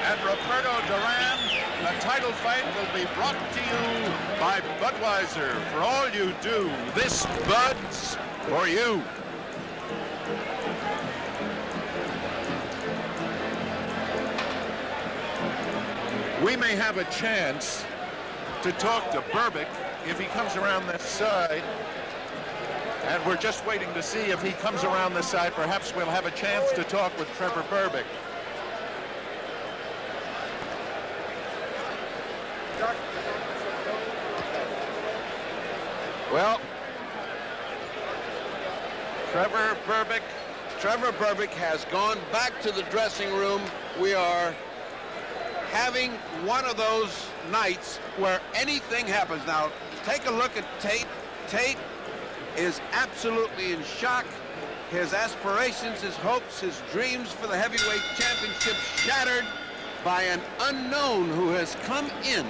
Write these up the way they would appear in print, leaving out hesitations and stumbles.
and Roberto Durán. The title fight will be brought to you by Budweiser. For all you do, this Bud's for you. We may have a chance to talk to Berbick if he comes around this side. And we're just waiting to see if he comes around this side. Perhaps we'll have a chance to talk with Trevor Berbick. Well, Trevor Berbick has gone back to the dressing room. We are having one of those nights where anything happens. Now, take a look at Tate. Tate is absolutely in shock. His aspirations, his hopes, his dreams for the heavyweight championship shattered by an unknown who has come in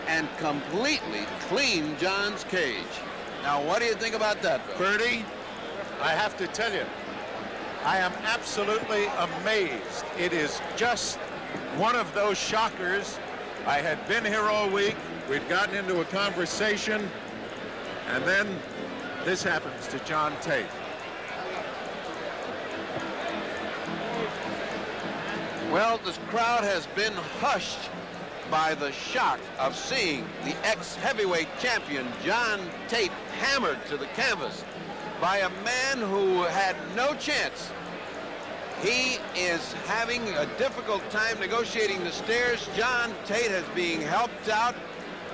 and completely cleaned John's cage. Now, what do you think about that, Bill? Bertie, I have to tell you, I am absolutely amazed. It is just one of those shockers. I had been here all week. We'd gotten into a conversation, and then this happens to John Tate. Well, this crowd has been hushed by the shock of seeing the ex-heavyweight champion John Tate hammered to the canvas by a man who had no chance. He is having a difficult time negotiating the stairs. John Tate is being helped out,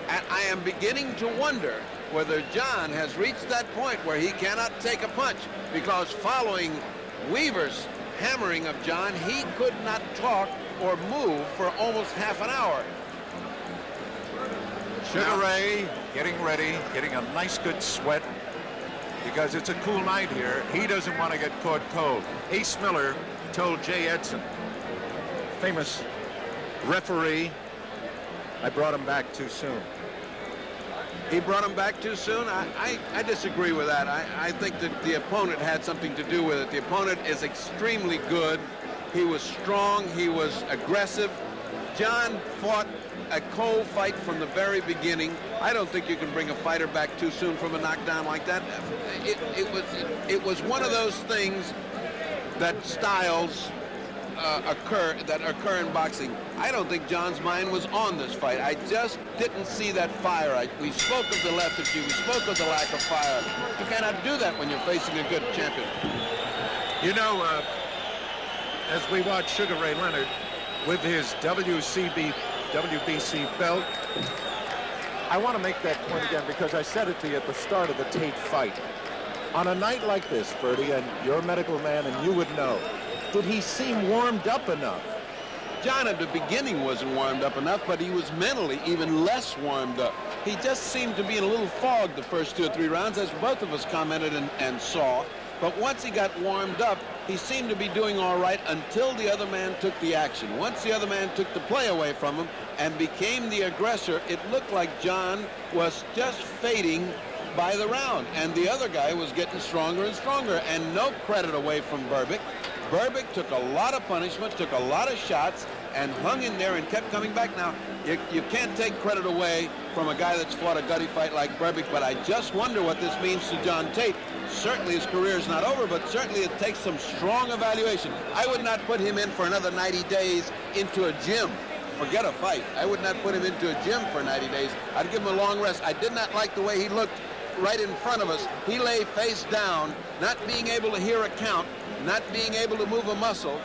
and I am beginning to wonder whether John has reached that point where he cannot take a punch, because following Weaver's hammering of John, he could not talk or move for almost half an hour. Sugar Ray getting ready, getting a nice good sweat, because it's a cool night here. He doesn't want to get caught cold. Ace Miller told Jay Edson, famous referee, I brought him back too soon. He brought him back too soon? I disagree with that. I think that the opponent had something to do with it. The opponent is extremely good. He was strong. He was aggressive. John fought a cold fight from the very beginning. I don't think you can bring a fighter back too soon from a knockdown like that. It was one of those things that styles occur in boxing. I don't think John's mind was on this fight. I just didn't see that fire. We spoke of the lethargy. We spoke of the lack of fire. You cannot do that when you're facing a good champion. You know, as we watch Sugar Ray Leonard with his WBC belt, I want to make that point again because I said it to you at the start of the Tate fight. On a night like this, Bertie, and you're a medical man and you would know, did he seem warmed up enough? John at the beginning wasn't warmed up enough, but he was mentally even less warmed up. He just seemed to be in a little fog the first 2 or 3 rounds, as both of us commented and saw. But once he got warmed up, he seemed to be doing all right until the other man took the action. Once the other man took the play away from him and became the aggressor, it looked like John was just fading by the round, and the other guy was getting stronger and stronger, and no credit away from Berbick. Berbick took a lot of punishment, took a lot of shots, and hung in there and kept coming back. Now, you can't take credit away from a guy that's fought a gutty fight like Berbick, but I just wonder what this means to John Tate. Certainly his career is not over, but certainly it takes some strong evaluation. I would not put him in for another 90 days into a gym. Forget a fight. I would not put him into a gym for 90 days. I'd give him a long rest. I did not like the way he looked right in front of us. He lay face down, not being able to hear a count, not being able to move a muscle,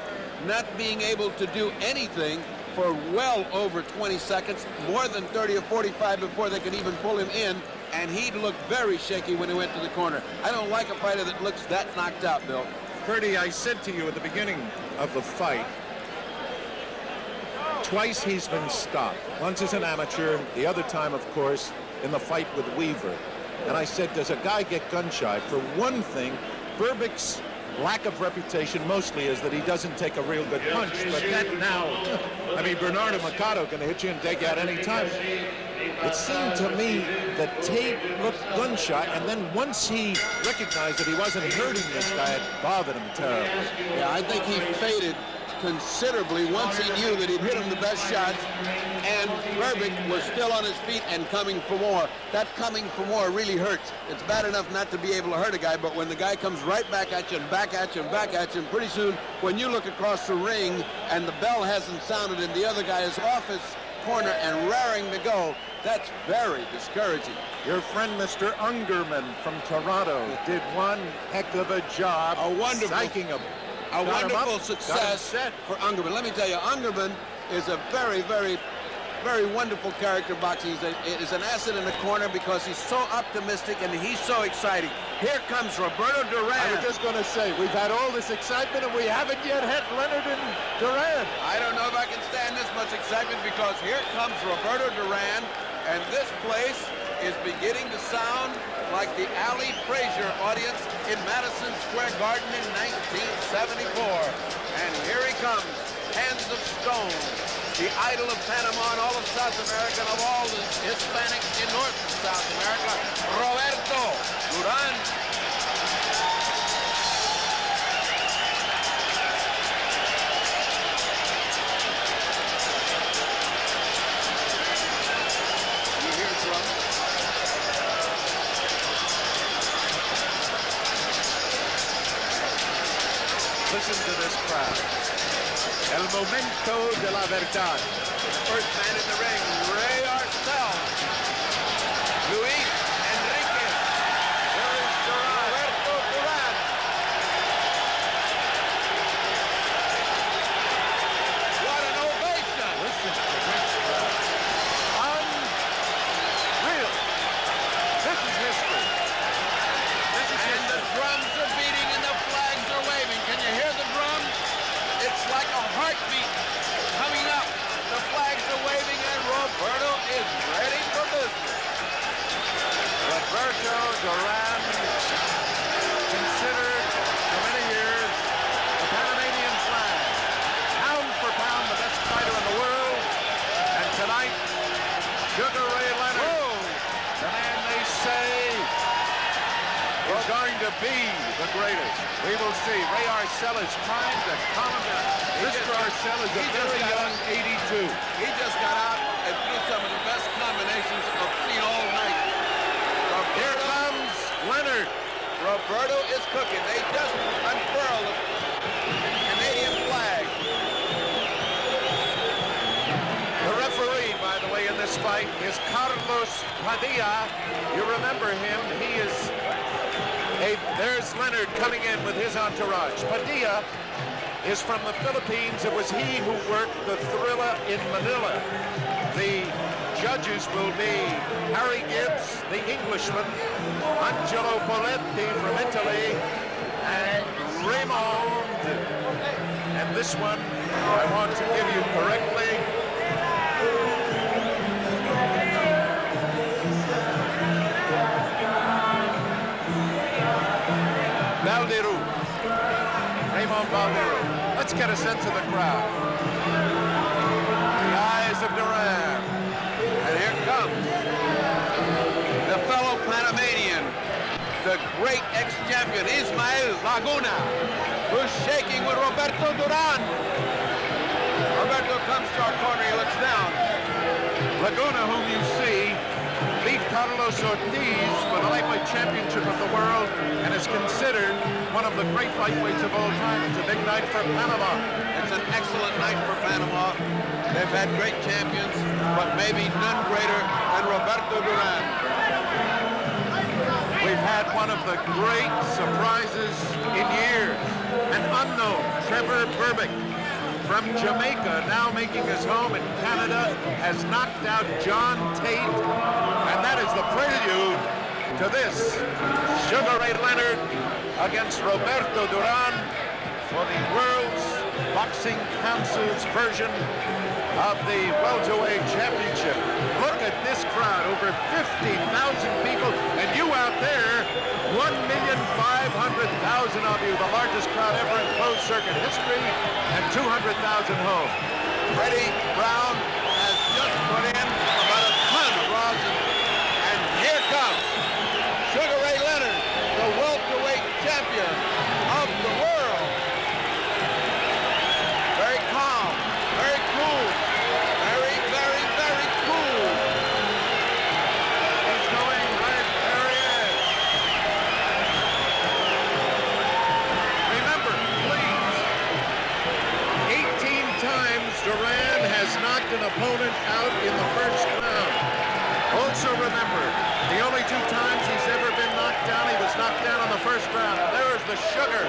not being able to do anything for well over 20 seconds, more than 30 or 45 before they could even pull him in, and he looked very shaky when he went to the corner. I don't like a fighter that looks that knocked out, Bill. Bertie, I said to you at the beginning of the fight, twice he's been stopped. Once as an amateur, the other time, of course, in the fight with Weaver. And I said, does a guy get gun-shy? For one thing, Berbick's lack of reputation mostly is that he doesn't take a real good punch, but that now, I mean, Bernardo Machado can hit you and take you out any time. It seemed to me that Tate looked gun-shy, and then once he recognized that he wasn't hurting this guy, it bothered him terribly. Yeah, I think he faded considerably once he knew that he'd hit him the best shots, and Berbick was still on his feet and coming for more. That coming for more really hurts. It's bad enough not to be able to hurt a guy, but when the guy comes right back at you and back at you and back at you, and pretty soon when you look across the ring and the bell hasn't sounded and the other guy is off his corner and raring to go, that's very discouraging. Your friend Mr. Ungerman from Toronto did one heck of a job psyching him. A wonderful success for Ungerman. Let me tell you, Ungerman is a very, very, very wonderful character boxing. He's an asset in the corner because he's so optimistic and he's so exciting. Here comes Roberto Durán. I was just going to say, we've had all this excitement and we haven't yet had Leonard and Durán. I don't know if I can stand this much excitement because here comes Roberto Durán, and this place is beginning to sound like the Ali Frazier audience in Madison Square Garden in 1974. And here he comes, Hands of Stone, the idol of Panama and all of South America and of all the Hispanics in North and South America, Roberto Durán. Listen to this crowd. El momento de la verdad. The first man in the ring, Ray Arcel. Luis Enriquez. There is Roberto Durán. What an ovation. Listen to this crowd. Unreal. This is history. This is And the drums are beating and the flags are waving. Can you hear the drums? It's like a heartbeat coming up. The flags are waving and Roberto is ready for business. Roberto Durán, considered for many years the Panamanian flag. Pound for pound, the best fighter in the world. And tonight, Sugar Ray Leonard, the man they say is going to be the greatest. We will see. Ray Arcel is trying to calm him down. Mr. Arcel is a very young 82. He just got out and threw some of the best combinations I've seen all night. Here comes Leonard. Roberto is cooking. They just unfurled the Canadian flag. The referee, by the way, in this fight is Carlos Padilla. You remember him. He is there's Leonard coming in with his entourage. Padilla is from the Philippines. It was he who worked the Thriller in Manila. The judges will be Harry Gibbs, the Englishman, Angelo Poletti from Italy, and Raymond. And this one, I want to give you correctly. Valderu. Raymond Valderu. Let's get a sense of the crowd. The eyes of Durán. And here comes the fellow Panamanian, the great ex-champion Ismael Laguna, who's shaking with Roberto Durán. Roberto comes to our corner, he looks down. Laguna, whom you see, beat Carlos Ortiz for the lightweight championship of the world and is considered one of the great lightweights of all time. It's a big night for Panama. It's an excellent night for Panama. They've had great champions, but maybe none greater than Roberto Durán. We've had one of the great surprises in years, an unknown Trevor Berbick from Jamaica, now making his home in Canada, has knocked out John Tate, and that is the prelude to this. Sugar Ray Leonard against Roberto Durán for the World's Boxing Council's version of the welterweight championship. Look at this crowd, over 50,000 people, and you out there, 1,500,000 of you, the largest crowd ever in closed circuit history, and 200,000 home. Freddie Brown has just put in about a ton of rosin, and here comes Sugar Ray Leonard, the welterweight champion of the world. Very opponent out in the first round. Also remember, the only 2 times he's ever been knocked down, he was knocked down in the first round. And there is the Sugar.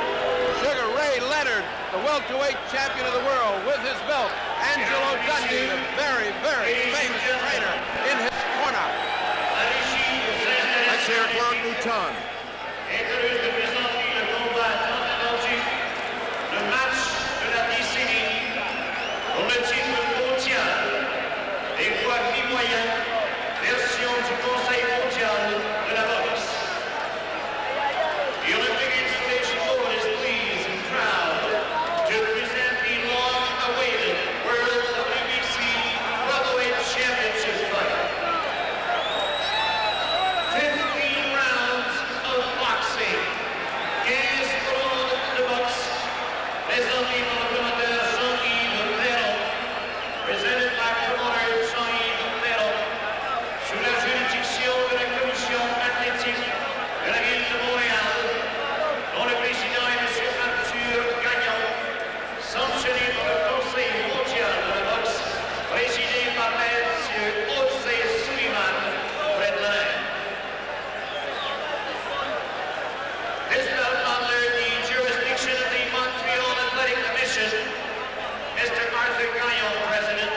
Sugar Ray Leonard, the welterweight champion of the world, with his belt. Angelo Dundee, the very, very famous trainer, in his corner. Let's hear Claude Mouton. Le match de la décennie pour le titre mondial des poids mi-moyens, version du Conseil mondial de la boxe. The Olympic installation board is pleased and proud to present the long-awaited World WBC Welterweight Championship fight. 15 rounds of boxing, 15 rounds de boxe. Présenté par le promoteur Jean-Yves Perron, presented by promoter Jean-Yves Perron, sous la juridiction de la commission athlétique de la ville de Montréal, dont le président est M. Arthur Gagnon, sanctionné par le Conseil mondial de la boxe, présidé par M. José Sullivan, près de la reine. This belt under the jurisdiction of the Montreal Athletic Commission, Mr. Arthur Gagnon, President,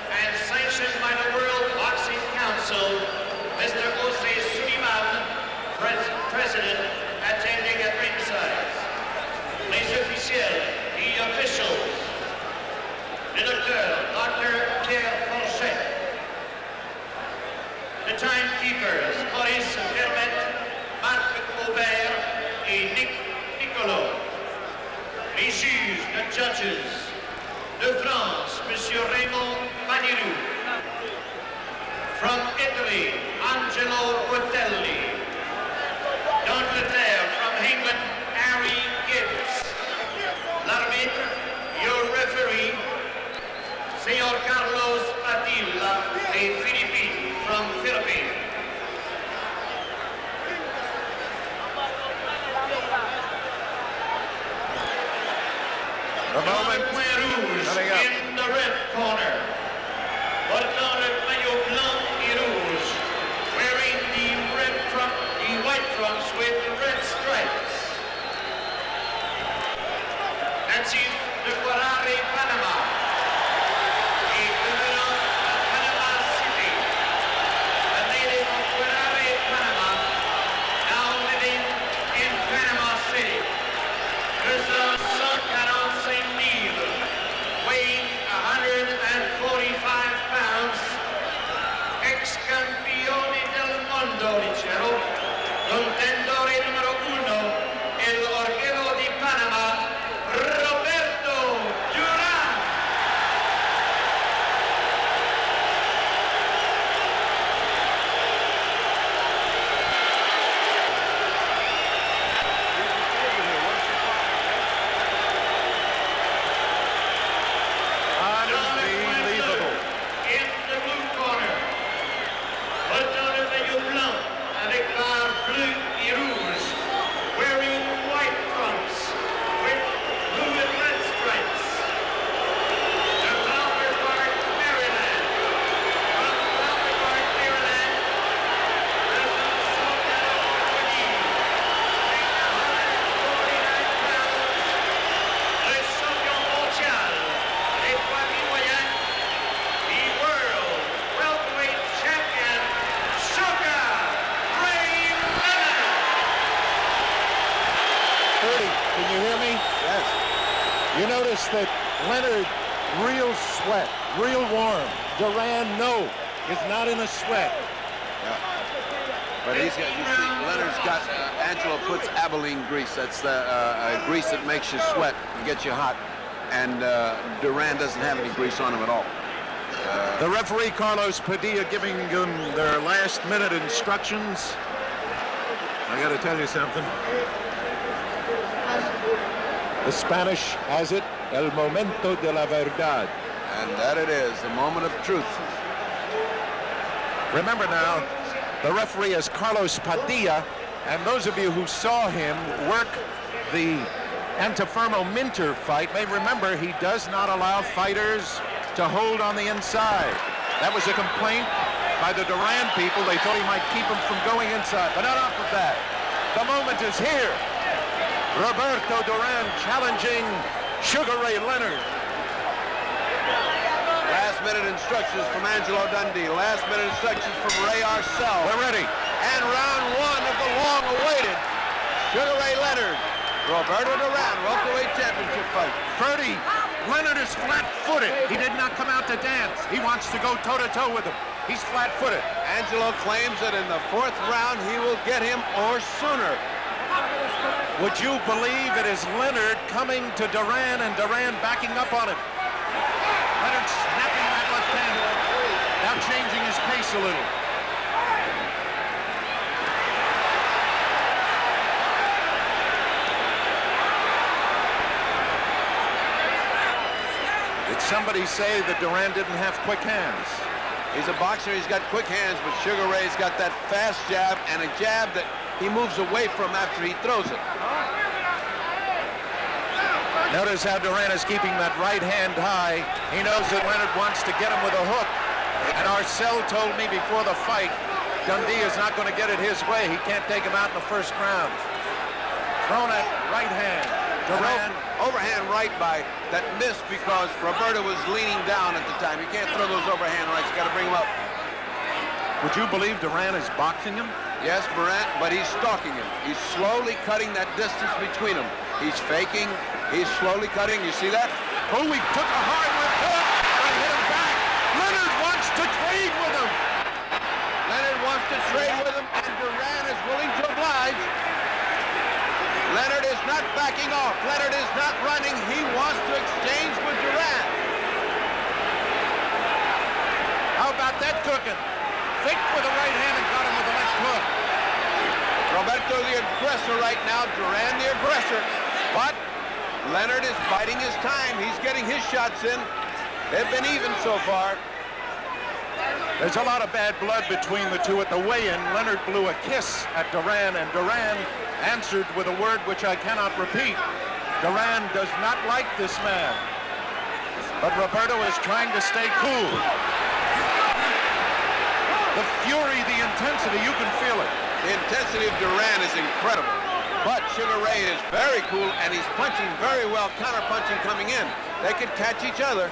and sanctioned by the World Boxing Council, Mr. José Sullivan, President, attending at ringside. Les officiels, the officials, le docteur, Dr. Pierre Fonchet, the timekeepers, Maurice Vermette, Marc Aubert, et Nick Nicolo. Les juges, the judges, de France, Monsieur Raymond Manirou. From Italy, Angelo Rotelli. D'Angleterre, from England, Harry Gibbs. L'arbitre, your referee, Señor Carlos Padilla, a Philippine, from Philippines. The moment coming up. In the red corner, portant le maillot blanc et rouge, wearing the white trunks with red stripes. Natif de Guarare, Panama, et devenant à Panama City. A native of Guarare, Panama, now living in Panama City. Pesant 145 livres, weighing 145 pounds, ex-campione del mondo, dicevo, contendore numero 1, el orgullo di Panama, Roberto Durán. Unbelievable. In the blue corner, portant le maillot blanc avec barre bleue et rouge, wearing white trunks with blue and red stripes. De Flower Park, Maryland. From Flower Park, Maryland, President Sultan Al-Wadi, weighing 149 pounds, le champion mondial des poids mi-moyens, the world welterweight champion, Sugar Ray Leonard. 30, can you hear me? Yes. You notice that Leonard, real sweat, real warm. Duran, no, is not in a sweat. But he's got, you see, Leonard's got, Angelo puts Abilene grease. That's the grease that makes you sweat and gets you hot. And Duran doesn't have any grease on him at all. The referee, Carlos Padilla, giving them their last-minute instructions. I got to tell you something. The Spanish has it, el momento de la verdad. And that it is, the moment of truth. Remember now, the referee is Carlos Padilla, and those of you who saw him work the Antifermo Minter fight may remember he does not allow fighters to hold on the inside. That was a complaint by the Durán people. They thought he might keep him from going inside, but enough of that. The moment is here. Roberto Durán challenging Sugar Ray Leonard. Last-minute instructions from Angelo Dundee. Last-minute instructions from Ray Arcel. We're ready. And round one of the long-awaited Sugar Ray Leonard, Roberto Durán welterweight championship fight. Ferdy, Leonard is flat-footed. He did not come out to dance. He wants to go toe-to-toe with him. He's flat-footed. Angelo claims that in the fourth round he will get him or sooner. Would you believe it is Leonard coming to Durán and Durán backing up on him? Leonard snapping that left hand, now changing his pace a little. Did somebody say that Durán didn't have quick hands? He's a boxer, he's got quick hands, but Sugar Ray's got that fast jab and a jab that he moves away from after he throws it. Notice how Durán is keeping that right hand high. He knows that Leonard wants to get him with a hook. And Arcel told me before the fight, Dundee is not going to get it his way. He can't take him out in the first round. Thrown at right hand. Durán. Overhand right by that missed because Roberto was leaning down at the time. You can't throw those overhand rights. You got to bring him up. Would you believe Durán is boxing him? Yes, Morant, but he's stalking him. He's slowly cutting that distance between them. He's faking. He's slowly cutting. You see that? Oh, he took a hard left hook and hit him back. Leonard wants to trade with him. Leonard wants to trade with him, and Durán is willing to oblige. Leonard is not backing off. Leonard is not running. He wants to exchange with Durán. How about that cooking? Faked with the right hand and got him with the left hook. Roberto the aggressor right now, Durán the aggressor. But Leonard is biding his time. He's getting his shots in. They've been even so far. There's a lot of bad blood between the two at the weigh-in. Leonard blew a kiss at Durán, and Durán answered with a word which I cannot repeat. Durán does not like this man. But Roberto is trying to stay cool. The fury, the intensity, you can feel it. The intensity of Durán is incredible. But Sugar Ray is very cool, and he's punching very well, counter-punching coming in. They could catch each other.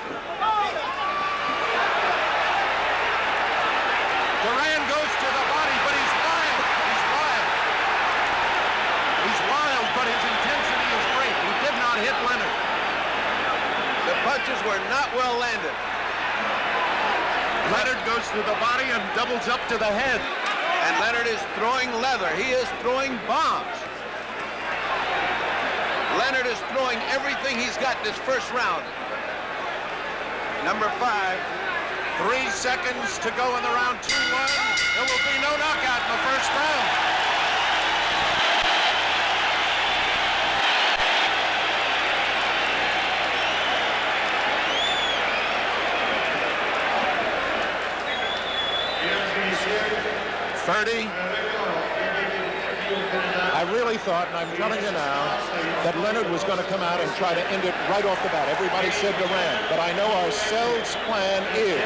Durán goes to the body, but he's wild. He's wild. He's wild, but his intensity is great. He did not hit Leonard. The punches were not well landed. Leonard goes to the body and doubles up to the head. And Leonard is throwing leather. He is throwing bombs. Leonard is throwing everything he's got this first round. Number 5. 3 seconds to go in the round 2-1. There will be no knockout in the first round. Ferdy, I really thought, and I'm telling you now, that Leonard was going to come out and try to end it right off the bat. Everybody said Durán, but I know Arcel's plan is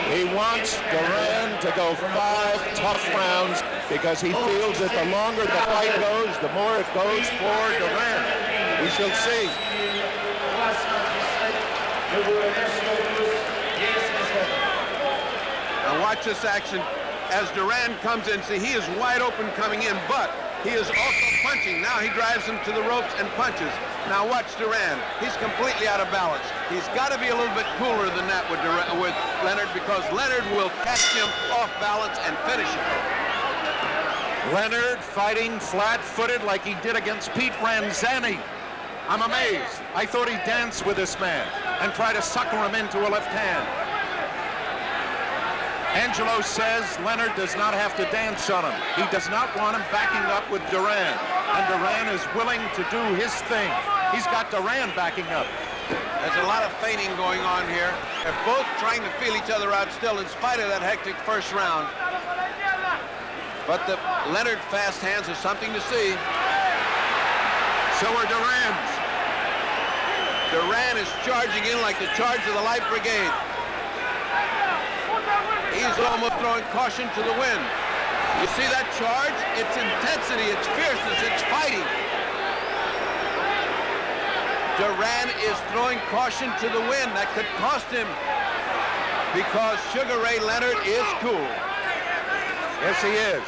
he wants Durán to go 5 tough rounds because he feels that the longer the fight goes, the more it goes for Durán. We shall see. Now watch this action as Durán comes in. See, he is wide open coming in, but he is also punching. Now he drives him to the ropes and punches. Now watch Durán. He's completely out of balance. He's got to be a little bit cooler than that with Leonard, because Leonard will catch him off balance and finish him. Leonard fighting flat-footed like he did against Pete Ranzani. I'm amazed. I thought he'd dance with this man and try to sucker him into a left hand. Angelo says Leonard does not have to dance on him. He does not want him backing up with Durán. And Durán is willing to do his thing. He's got Durán backing up. There's a lot of feigning going on here. They're both trying to feel each other out still in spite of that hectic first round. But the Leonard fast hands are something to see. So are Durán's. Durán is charging in like the charge of the Light Brigade. He's almost throwing caution to the wind. You see that charge? It's intensity, it's fierceness, it's fighting. Durán is throwing caution to the wind. That could cost him because Sugar Ray Leonard is cool. Yes, he is.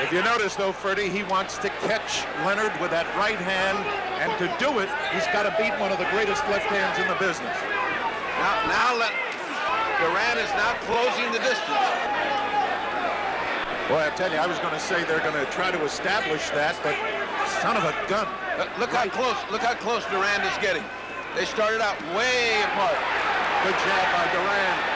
If you notice, though, Ferdy, he wants to catch Leonard with that right hand, and to do it, he's got to beat one of the greatest left hands in the business. Durán is now closing the distance. Boy, I tell you, I was going to say they're going to try to establish that, but son of a gun. Look how close Durán is getting. They started out way apart. Good jab by Durán.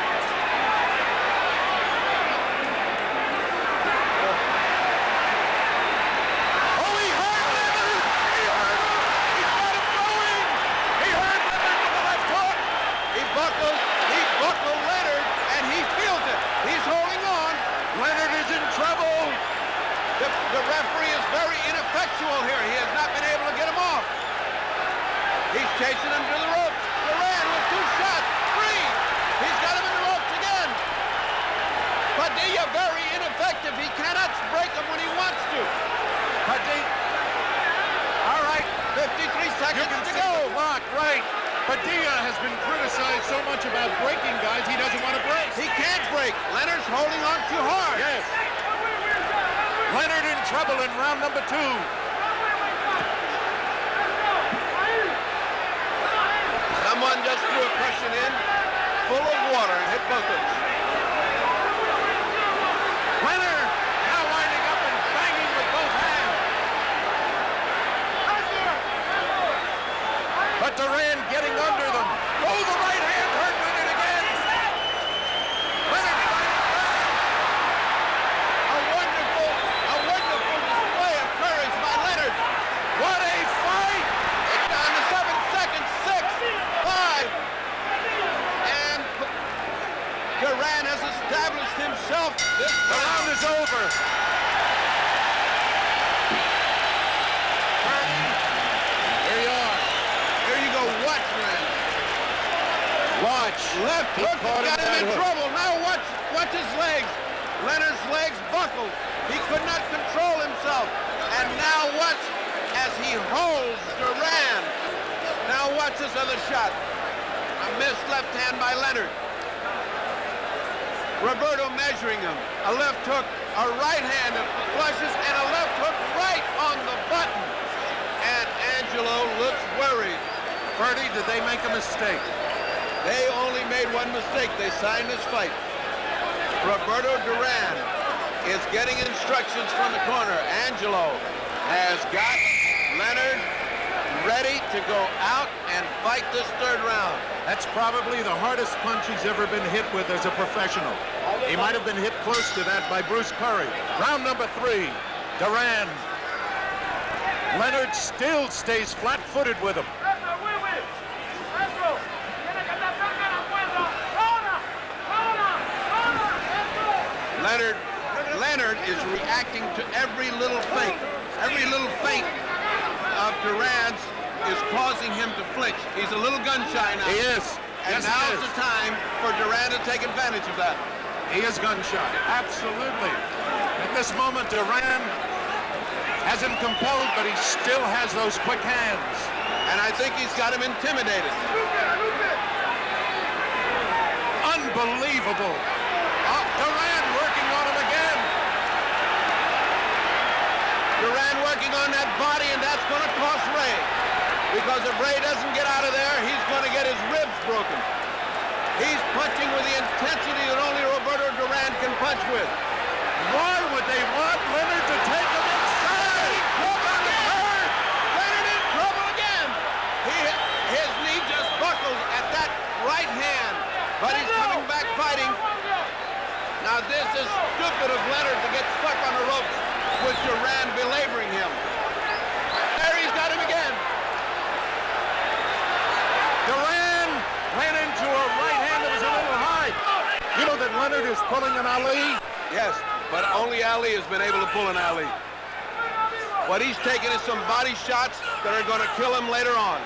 The referee is very ineffectual here. He has not been able to get him off. He's chasing him to the ropes. Durán with 2 shots. 3. He's got him in the ropes again. Padilla very ineffective. He cannot break him when he wants to. Padilla. All right, 53 seconds to go. Block, right. Padilla has been criticized so much about breaking guys, he doesn't want to break. He can't break. Leonard's holding on too hard. Yes. Leonard in trouble in round number 2. Someone just threw a cushion in full of water and hit both of them. Leonard now winding up and banging with both hands. But Durán getting under them. Oh, the right hand hurt Leonard again. Leonard A wonderful display of courage by Leonard. what a fight! It's down to 7 seconds. 6, 5. And Durán has established himself. This The round is over. Here you are. Here you go. Watch, man. Watch. Left hook got him in trouble. Now watch his legs. Leonard's legs buckled. He could not control himself. And now watch as he holds Durán. Now watch this other shot. A missed left hand by Leonard. Roberto measuring him. A left hook, a right hand that flushes, and a left hook right on the button. And Angelo looks worried. Ferdy, did they make a mistake? They only made one mistake. They signed this fight. Roberto Durán is getting instructions from the corner. Angelo has got Leonard ready to go out and fight this 3rd round. That's probably the hardest punch he's ever been hit with as a professional. He might have been hit close to that by Bruce Curry. Round number 3, Durán. Leonard still stays flat-footed with him. Leonard is reacting to every little feint. Every little feint of Durán's is causing him to flinch. He's a little gun-shy now. He is. And Yes, now's the time for Durán to take advantage of that. He is gun-shy. Absolutely. At this moment, Durán has him compelled, but he still has those quick hands. And I think he's got him intimidated. Unbelievable. Durán working on him again. Durán working on that body, and that's going to cost Ray. Because if Ray doesn't get out of there, he's going to get his ribs broken. He's punching with the intensity that only Roberto Durán can punch with. Why would they want Leonard to take him inside? Leonard in trouble again. His knee just buckled at that right hand, but he's coming back fighting. Now this is stupid of Leonard to get stuck on the ropes with Durán belaboring him. There he's got him again. Durán ran into a right hand that was a little high. You know that Leonard is pulling an Ali? Yes, but only Ali has been able to pull an Ali. What he's taking is some body shots that are going to kill him later on.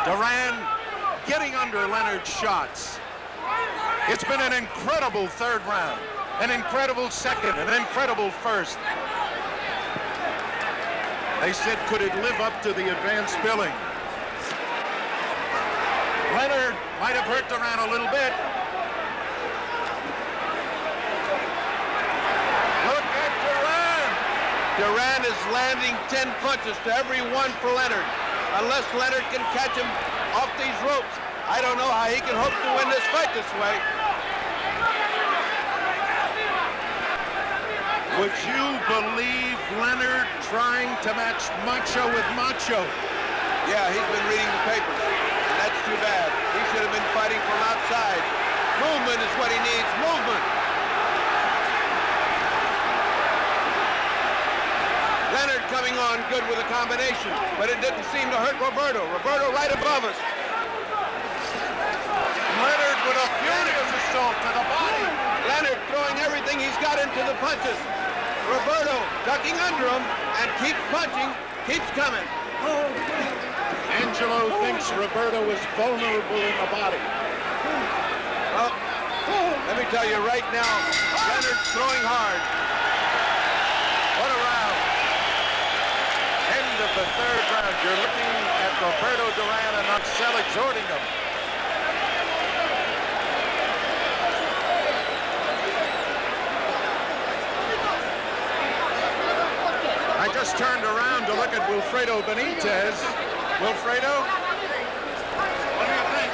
Durán getting under Leonard's shots. It's been an incredible third round, an incredible second, an incredible first. They said, could it live up to the advanced billing? Leonard might have hurt Durán a little bit. Look at Durán. Durán is landing 10 punches to every one for Leonard. Unless Leonard can catch him off these ropes, I don't know how he can hope to win this fight this way. Would you believe Leonard trying to match Macho with Macho? Yeah, he's been reading the papers, and that's too bad. He should have been fighting from outside. Movement is what he needs, movement. Leonard coming on good with a combination, but it didn't seem to hurt Roberto. Roberto right above us. Leonard with a furious assault to the body. Leonard throwing everything he's got into the punches. Roberto ducking under him and keeps punching, keeps coming. Angelo thinks Roberto is vulnerable in the body. Well, let me tell you right now, Leonard's throwing hard. What a round. End of the third round. You're looking at Roberto Durán and Marcel exhorting him. I just turned around to look at Wilfredo Benitez. Wilfredo, what do you think?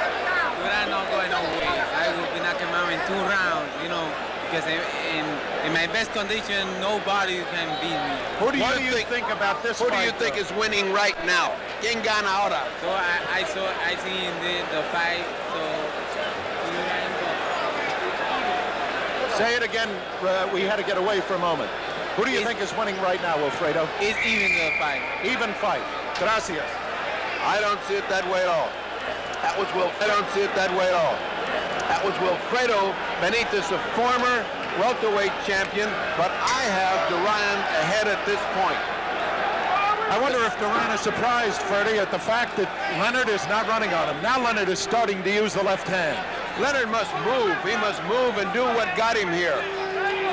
Durán not going away. I will be knocking him out in 2 rounds, you know, because in my best condition, nobody can beat me. What do you think about this Who fight? do you think is winning right now? ¿Quién gana ahora? So I seen the fight, so Say it again. We had to get away for a moment. Who do you think is winning right now, Wilfredo? it's even the fight. Even fight. Gracias. I don't see it that way at all. That was I don't see it that way at all. That was Wilfredo Benitez, a former welterweight champion, but I have Durán ahead at this point. I wonder if Durán is surprised, Freddie, at the fact that Leonard is not running on him. Now Leonard is starting to use the left hand. Leonard must move. He must move and do what got him here.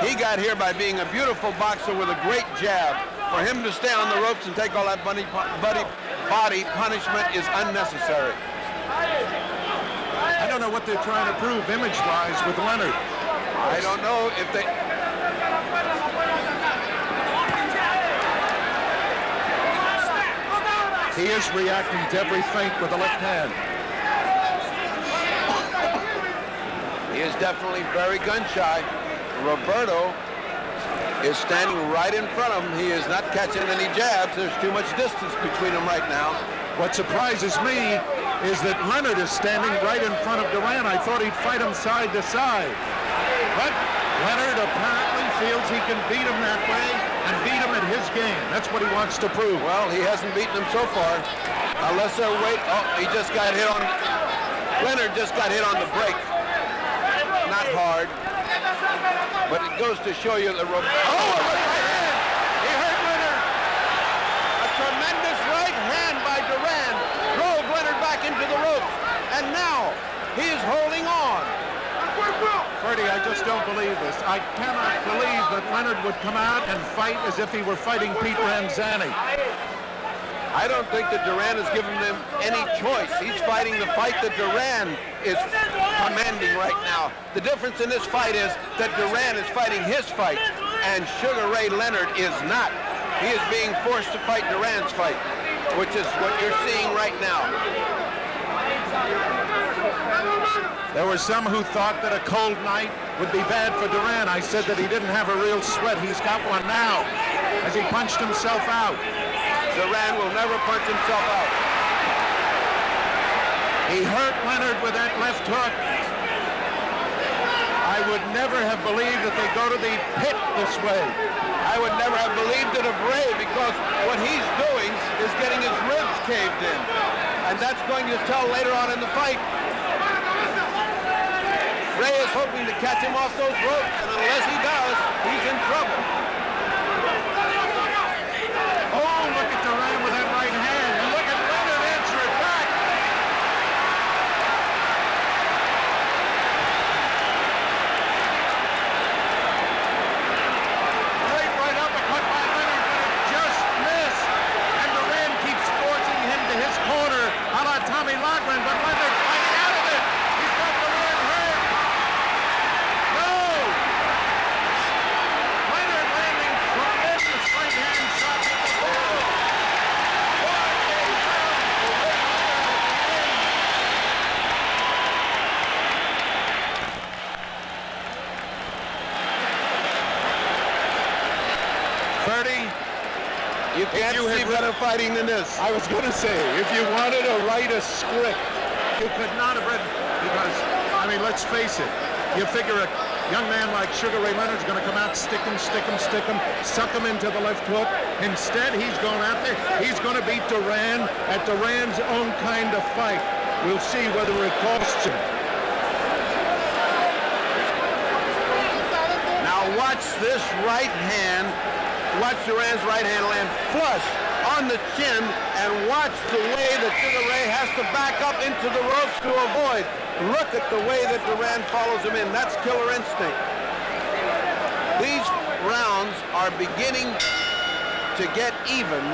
He got here by being a beautiful boxer with a great jab. For him to stay on the ropes and take all that body punishment is unnecessary. I don't know what they're trying to prove image-wise with Leonard. I don't know if they... He is reacting to every feint with the left hand. He is definitely very gun-shy. Roberto is standing right in front of him. He is not catching any jabs. There's too much distance between them right now. What surprises me is that Leonard is standing right in front of Durán. I thought he'd fight him side to side. But Leonard apparently feels he can beat him that way and beat him at his game. That's what he wants to prove. Well, he hasn't beaten him so far. Unless they're Oh, he just got hit on... Leonard just got hit on the break. Not hard. But it goes to show you that Oh, a right hand! He hurt Leonard! a tremendous right hand by Durán drove Leonard back into the ropes. And now he is holding on. Freddie, I just don't believe this. I cannot believe that Leonard would come out and fight as if he were fighting Pete Ranzani. I don't think that Durán has given him any choice. He's fighting the fight that Durán is commanding right now. The difference in this fight is that Durán is fighting his fight, and Sugar Ray Leonard is not. He is being forced to fight Durán's fight, which is what you're seeing right now. There were some who thought that a cold night would be bad for Durán. I said that he didn't have a real sweat. He's got one now as he punched himself out. Durán will never punch himself out. He hurt Leonard with that left hook. I would never have believed that they go to the pit this way. I would never have believed it of Ray, because what he's doing is getting his ribs caved in. And that's going to tell later on in the fight. Ray is hoping to catch him off those ropes, and unless he does, he's in trouble. Oh, look at Durán with that right hand. And look at Leonard answer it back. can't see better fighting than this. I was going to say, if you wanted to write a script, you could not have written, because, I mean, let's face it, you figure a young man like Sugar Ray Leonard's going to come out, stick him, suck him into the left hook. Instead, he's going out there. He's going to beat Durán at Durán's own kind of fight. We'll see whether it costs him. Now watch this right hand. Watch Durán's right hand land flush on the chin, and watch the way that Sugar Ray has to back up into the ropes to avoid. Look at the way that Durán follows him in. That's killer instinct. These rounds are beginning to get even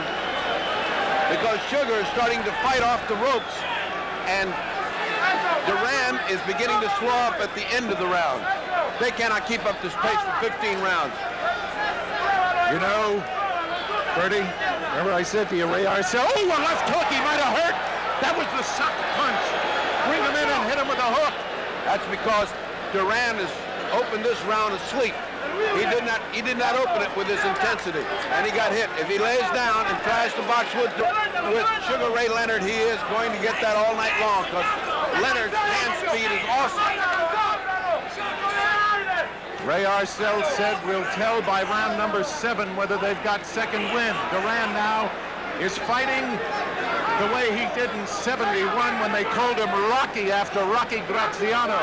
because Sugar is starting to fight off the ropes, and Durán is beginning to slow up at the end of the round. They cannot keep up this pace for 15 rounds. You know, Bertie, remember I said to you, Ray Arcel, oh, a left hook, he might have hurt. That was the sucker punch. Bring him in and hit him with a hook. That's because Durán has opened this round asleep. He did not open it with his intensity, and he got hit. If he lays down and tries to box with Sugar Ray Leonard, he is going to get that all night long, because Leonard's hand speed is awesome. Ray Arcel said we'll tell by round number 7 whether they've got second wind. Durán now is fighting the way he did in '71 when they called him Rocky after Rocky Graziano,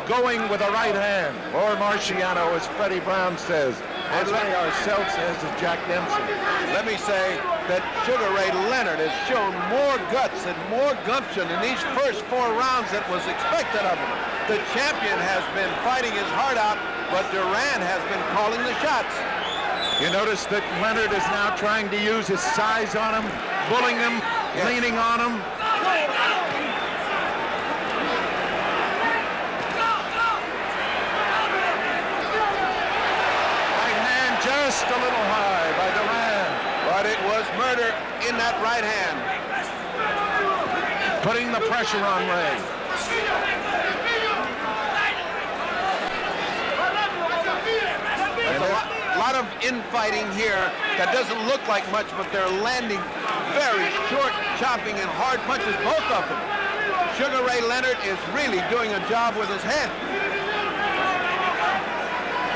going with a right hand, or Marciano, as Freddie Brown says, as Ray Arcel says of Jack Dempsey. Let me say that Sugar Ray Leonard has shown more guts and more gumption in these first 4 rounds than was expected of him. The champion has been fighting his heart out, but Durán has been calling the shots. You notice that Leonard is now trying to use his size on him, bullying him, leaning on him. Right hand just a little high by Durán. But it was murder in that right hand. Putting the pressure on Ray. A lot of infighting here that doesn't look like much, but they're landing very short, chopping, and hard punches, both of them. Sugar Ray Leonard is really doing a job with his head.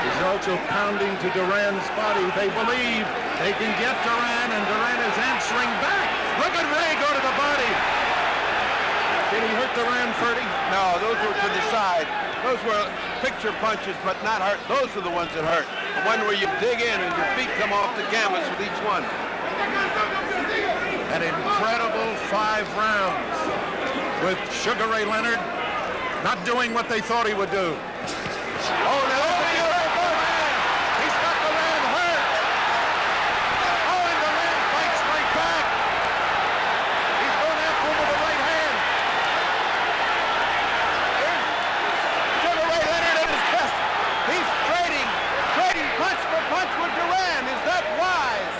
He's also pounding to Durán's body. They believe they can get Durán, and Durán is answering back. Look at Ray go to the body. Did he hurt Durán, Ferdy? No, those were to the side. Those were picture punches, but not hurt. Those are the ones that hurt. The one where you dig in and your feet come off the canvas with each one. An incredible 5 rounds with Sugar Ray Leonard not doing what they thought he would do. Oh, now he's got Durán hurt. Oh, and Durán fights right back. He's going after him with the right hand. Sugar Ray Leonard at his chest. He's trading punch for punch with Durán. Is that wise?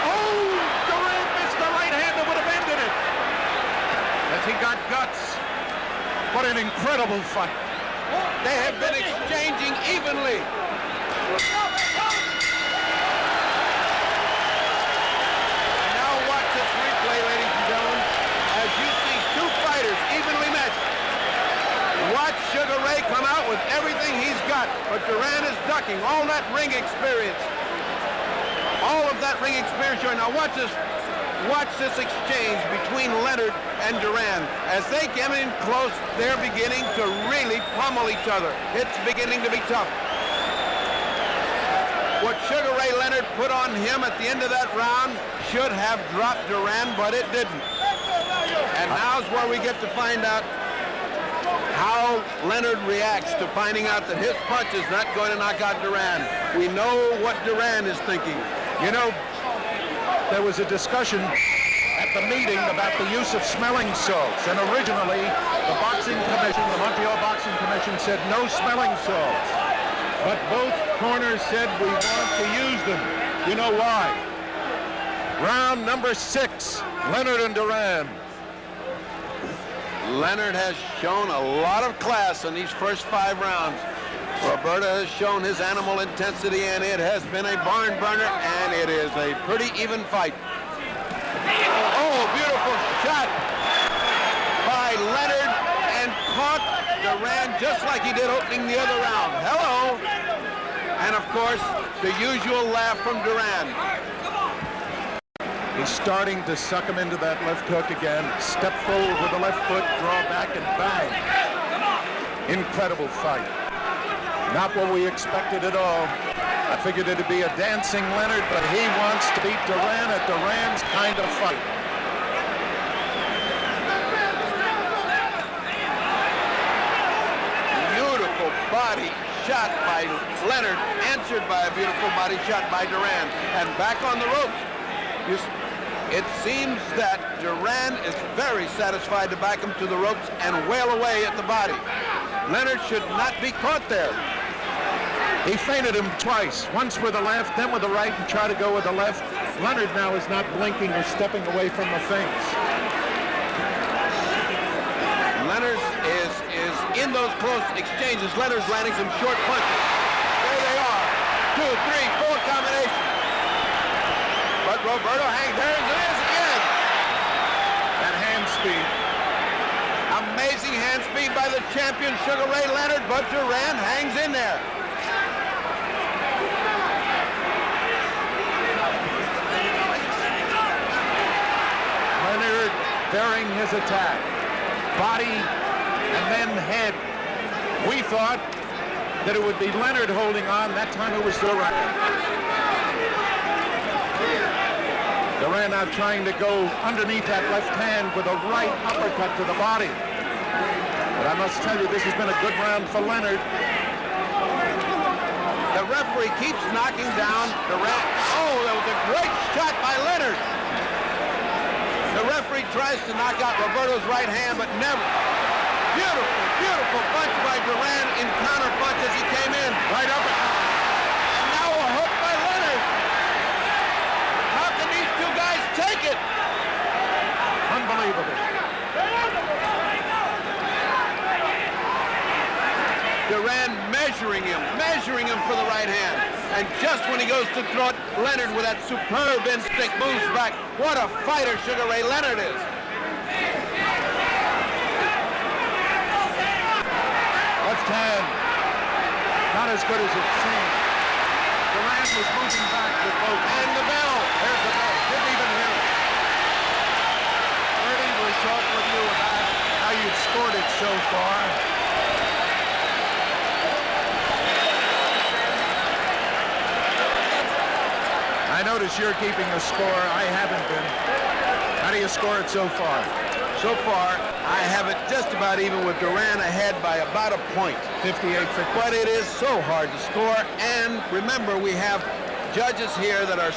Oh, Durán missed the right hand that would have ended it. As he got guts. What an incredible fight. They have been exchanging evenly. And now watch this replay, ladies and gentlemen, as you see 2 fighters evenly matched. Watch Sugar Ray come out with everything he's got, but Durán is ducking all that ring experience. All of that ring experience. Now watch this exchange between Leonard and Durán. As they get in close, they're beginning to really pummel each other. It's beginning to be tough. What Sugar Ray Leonard put on him at the end of that round should have dropped Durán, but it didn't. And now's where we get to find out how Leonard reacts to finding out that his punch is not going to knock out Durán. We know what Durán is thinking. You know, there was a discussion at the meeting about the use of smelling salts, and originally the boxing commission, the Montreal Boxing Commission, said no smelling salts. But both corners said we want to use them. You know why? Round number 6, Leonard and Durán. Leonard has shown a lot of class in these first 5 rounds. Roberto has shown his animal intensity, and it has been a barn burner, and it is a pretty even fight. Oh, beautiful shot by Leonard, and caught Durán just like he did opening the other round. Hello. And of course, the usual laugh from Durán. He's starting to suck him into that left hook again. Step forward with the left foot, draw back, and bang. Incredible fight. Not what we expected at all. I figured it'd be a dancing Leonard, but he wants to beat Durán at Durán's kind of fight. Beautiful body shot by Leonard, answered by a beautiful body shot by Durán. And back on the ropes. It seems that Durán is very satisfied to back him to the ropes and wail away at the body. Leonard should not be caught there. He feinted him twice, once with the left, then with the right, and tried to go with the left. Leonard now is not blinking or stepping away from the feints. Leonard is in those close exchanges. Leonard's landing some short punches. There they are. 2, 3, 4 combinations. But Roberto hangs. There it is again. That hand speed. Amazing hand speed by the champion Sugar Ray Leonard, but Durán hangs in there. Leonard bearing his attack. Body and then head. We thought that it would be Leonard holding on. That time it was Durán. Durán now trying to go underneath that left hand with a right uppercut to the body. But I must tell you, this has been a good round for Leonard. The referee keeps knocking down Durán. Oh, that was a great shot by Leonard. The referee tries to knock out Roberto's right hand, but never. Beautiful, beautiful punch by Durán in counter punch as he came in. Right uppercut. And now a hook by Leonard. How can these two guys take it? Unbelievable. Durán measuring him for the right hand. And just when he goes to throw it, Leonard with that superb instinct moves back. What a fighter Sugar Ray Leonard is. Left hand. Not as good as it seemed. Durán was moving back with both. And the bell. There's the bell. Didn't even hear it. Ernie, we'll talk with you about how you've scored it so far. I notice you're keeping a score. I haven't been. How do you score it so far? So far, I have it just about even with Durán ahead by about a point. 58-50. But it is so hard to score. And remember, we have judges here that are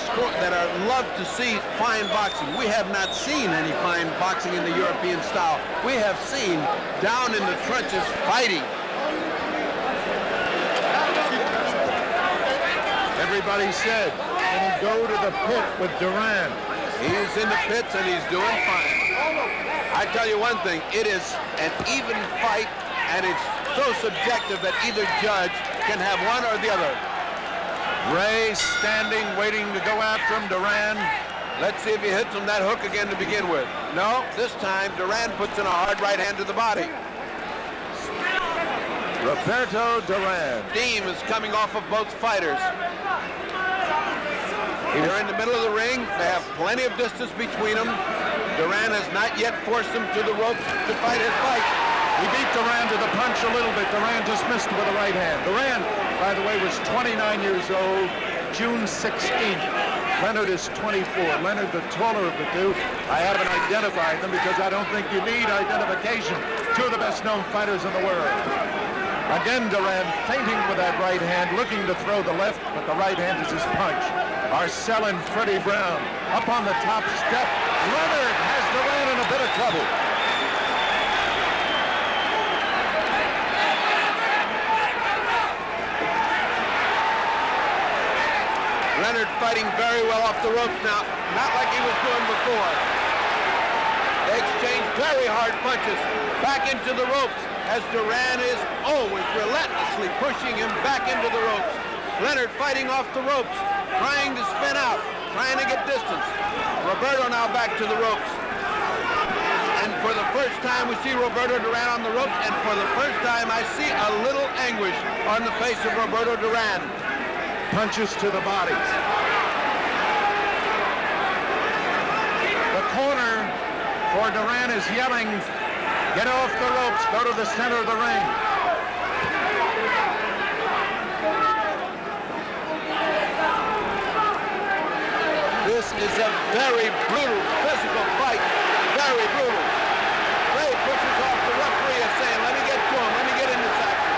love to see fine boxing. We have not seen any fine boxing in the European style. We have seen down in the trenches fighting. Everybody said, can he go to the pit with Durán? He's in the pits and he's doing fine. I tell you one thing, it is an even fight, and it's so subjective that either judge can have one or the other. Ray standing, waiting to go after him. Durán. Let's see if he hits him that hook again to begin with. No, this time Durán puts in a hard right hand to the body. Roberto Durán. Steam is coming off of both fighters. They're in the middle of the ring. They have plenty of distance between them. Durán has not yet forced him to the ropes to fight his fight. He beat Durán to the punch a little bit. Durán just missed with the right hand. Durán, by the way, was 29 years old, June 16th. Leonard is 24. Leonard, the taller of the two. I haven't identified them because I don't think you need identification. Two of the best-known fighters in the world. Again, Durán feinting with that right hand, looking to throw the left, but the right hand is his punch. Arcel and Freddie Brown up on the top step. Leonard has Durán in a bit of trouble. Leonard fighting very well off the ropes now, not like he was doing before. They exchange very hard punches. Back into the ropes. as Durán is always relentlessly pushing him back into the ropes. Leonard fighting off the ropes, trying to spin out, trying to get distance. Roberto now back to the ropes. And for the first time, we see Roberto Durán on the ropes, and for the first time, I see a little anguish on the face of Roberto Durán. Punches to the body. The corner for Durán is yelling, get off the ropes, go to the center of the ring. This is a very brutal physical fight. Very brutal. Ray pushes off the referee and saying, let me get to him, let me get in this action.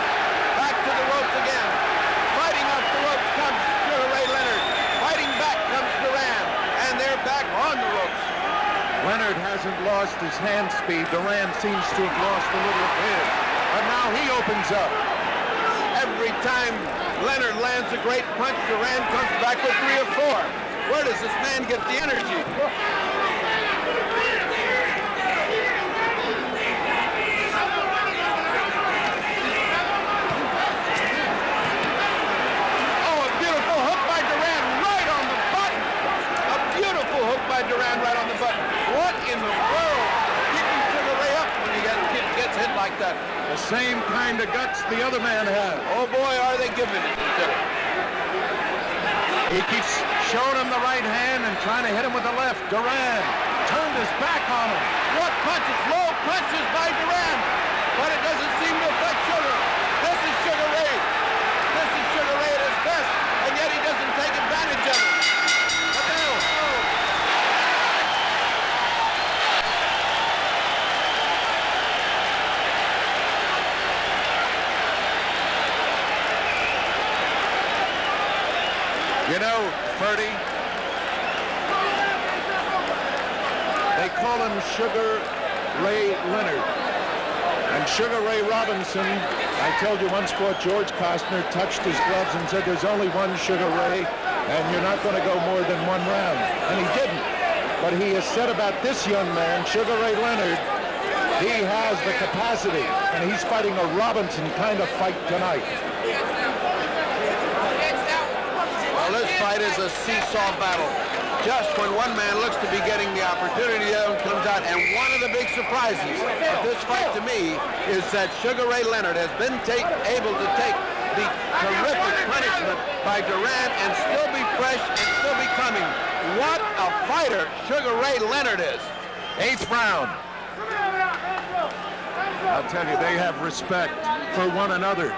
Back to the ropes again. Fighting off the ropes comes Sugar Ray Leonard. Fighting back comes Durán. And they're back on the ropes. Leonard hasn't lost his hand speed. Durán seems to have lost a little of his. But now he opens up. Every time Leonard lands a great punch, Durán comes back with 3 or 4. Where does this man get the energy? By Durán right on the button. What in the world? Keeping Sugar Ray up when he gets hit like that. The same kind of guts the other man had. Oh boy, are they giving it to him. He keeps showing him the right hand and trying to hit him with the left. Durán turned his back on him. What punches? Low punches by Durán. But it doesn't seem to affect Sugar. This is Sugar Ray. This is Sugar Ray at his best, and yet he doesn't take advantage of it. You know, Ferdy, they call him Sugar Ray Leonard. And Sugar Ray Robinson, I told you once before, George Costner touched his gloves and said there's only one Sugar Ray and you're not going to go more than 1 round. And he didn't. But he has said about this young man, Sugar Ray Leonard, he has the capacity and he's fighting a Robinson kind of fight tonight. Well, this fight is a seesaw battle. Just when one man looks to be getting the opportunity, the other one comes out. And one of the big surprises of this fight to me is that Sugar Ray Leonard has been able to take the terrific punishment by Durán and still be fresh and still be coming. What a fighter Sugar Ray Leonard is. 8th round. I'll tell you, they have respect for one another.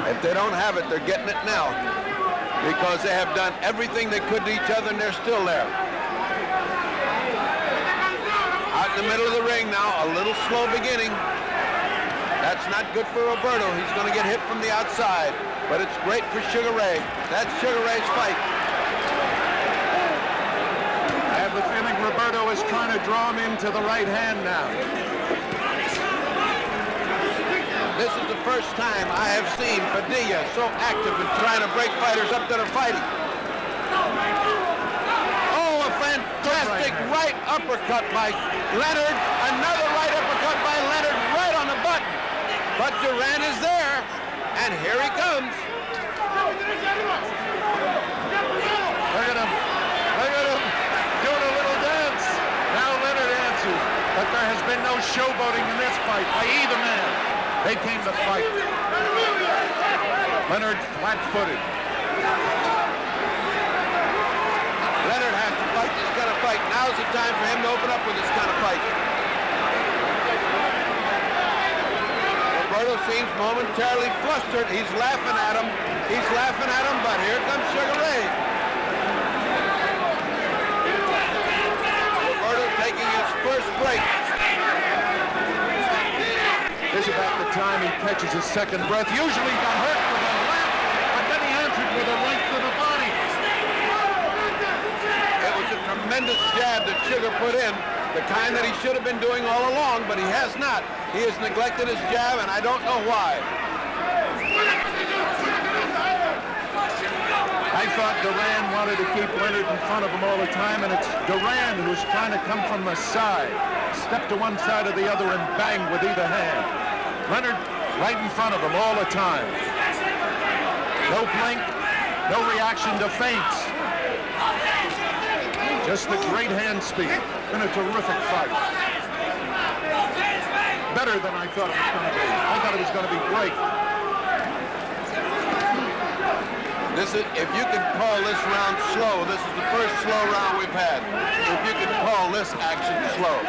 If they don't have it, they're getting it now, because they have done everything they could to each other, and they're still there. Out in the middle of the ring now, a little slow beginning. That's not good for Roberto. He's going to get hit from the outside, but it's great for Sugar Ray. That's Sugar Ray's fight. I have the feeling Roberto is trying to draw him into the right hand now. This is the first time I have seen Padilla so active in trying to break fighters up that are fighting. Oh, a fantastic right uppercut by Leonard. Another right uppercut by Leonard right on the button. But Durán is there, and here he comes. Look at him. Look at him doing a little dance. Now Leonard answers, but there has been no showboating in this fight by either man. They came to fight. Leonard flat-footed. Leonard has to fight this kind of fight. Now's the time for him to open up with this kind of fight. Roberto seems momentarily flustered. He's laughing at him. He's laughing at him, but here comes Sugar Ray. Roberto taking his first break. This is about the time he catches his second breath. Usually he got hurt with a left, but then he answered with a right to the body. It was a tremendous jab that Sugar put in, the kind that he should have been doing all along, but he has not. He has neglected his jab, and I don't know why. I thought Durán wanted to keep Leonard in front of him all the time, and it's Durán who's trying to come from the side. Step to one side or the other and bang with either hand. Leonard right in front of him all the time. No blink, no reaction to feints. Just a great hand speed. Been a terrific fight. Better than I thought it was going to be. I thought it was going to be great. This is, if you can call this round slow, this is the first slow round we've had. If you can call this action slow.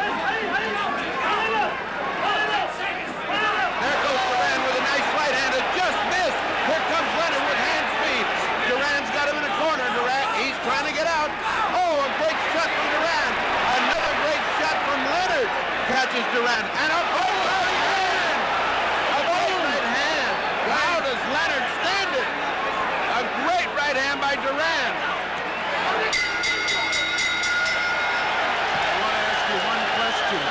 There goes Duran with a nice right hand. It just missed. Here comes Leonard with hand speed. Duran's got him in the corner. Duran, he's trying to get out. Oh, a great shot from Duran. Another great shot from Leonard. Catches Duran. And a great right hand. A great right hand. How does Leonard stand it? A great right hand by Duran. I want to ask you one question.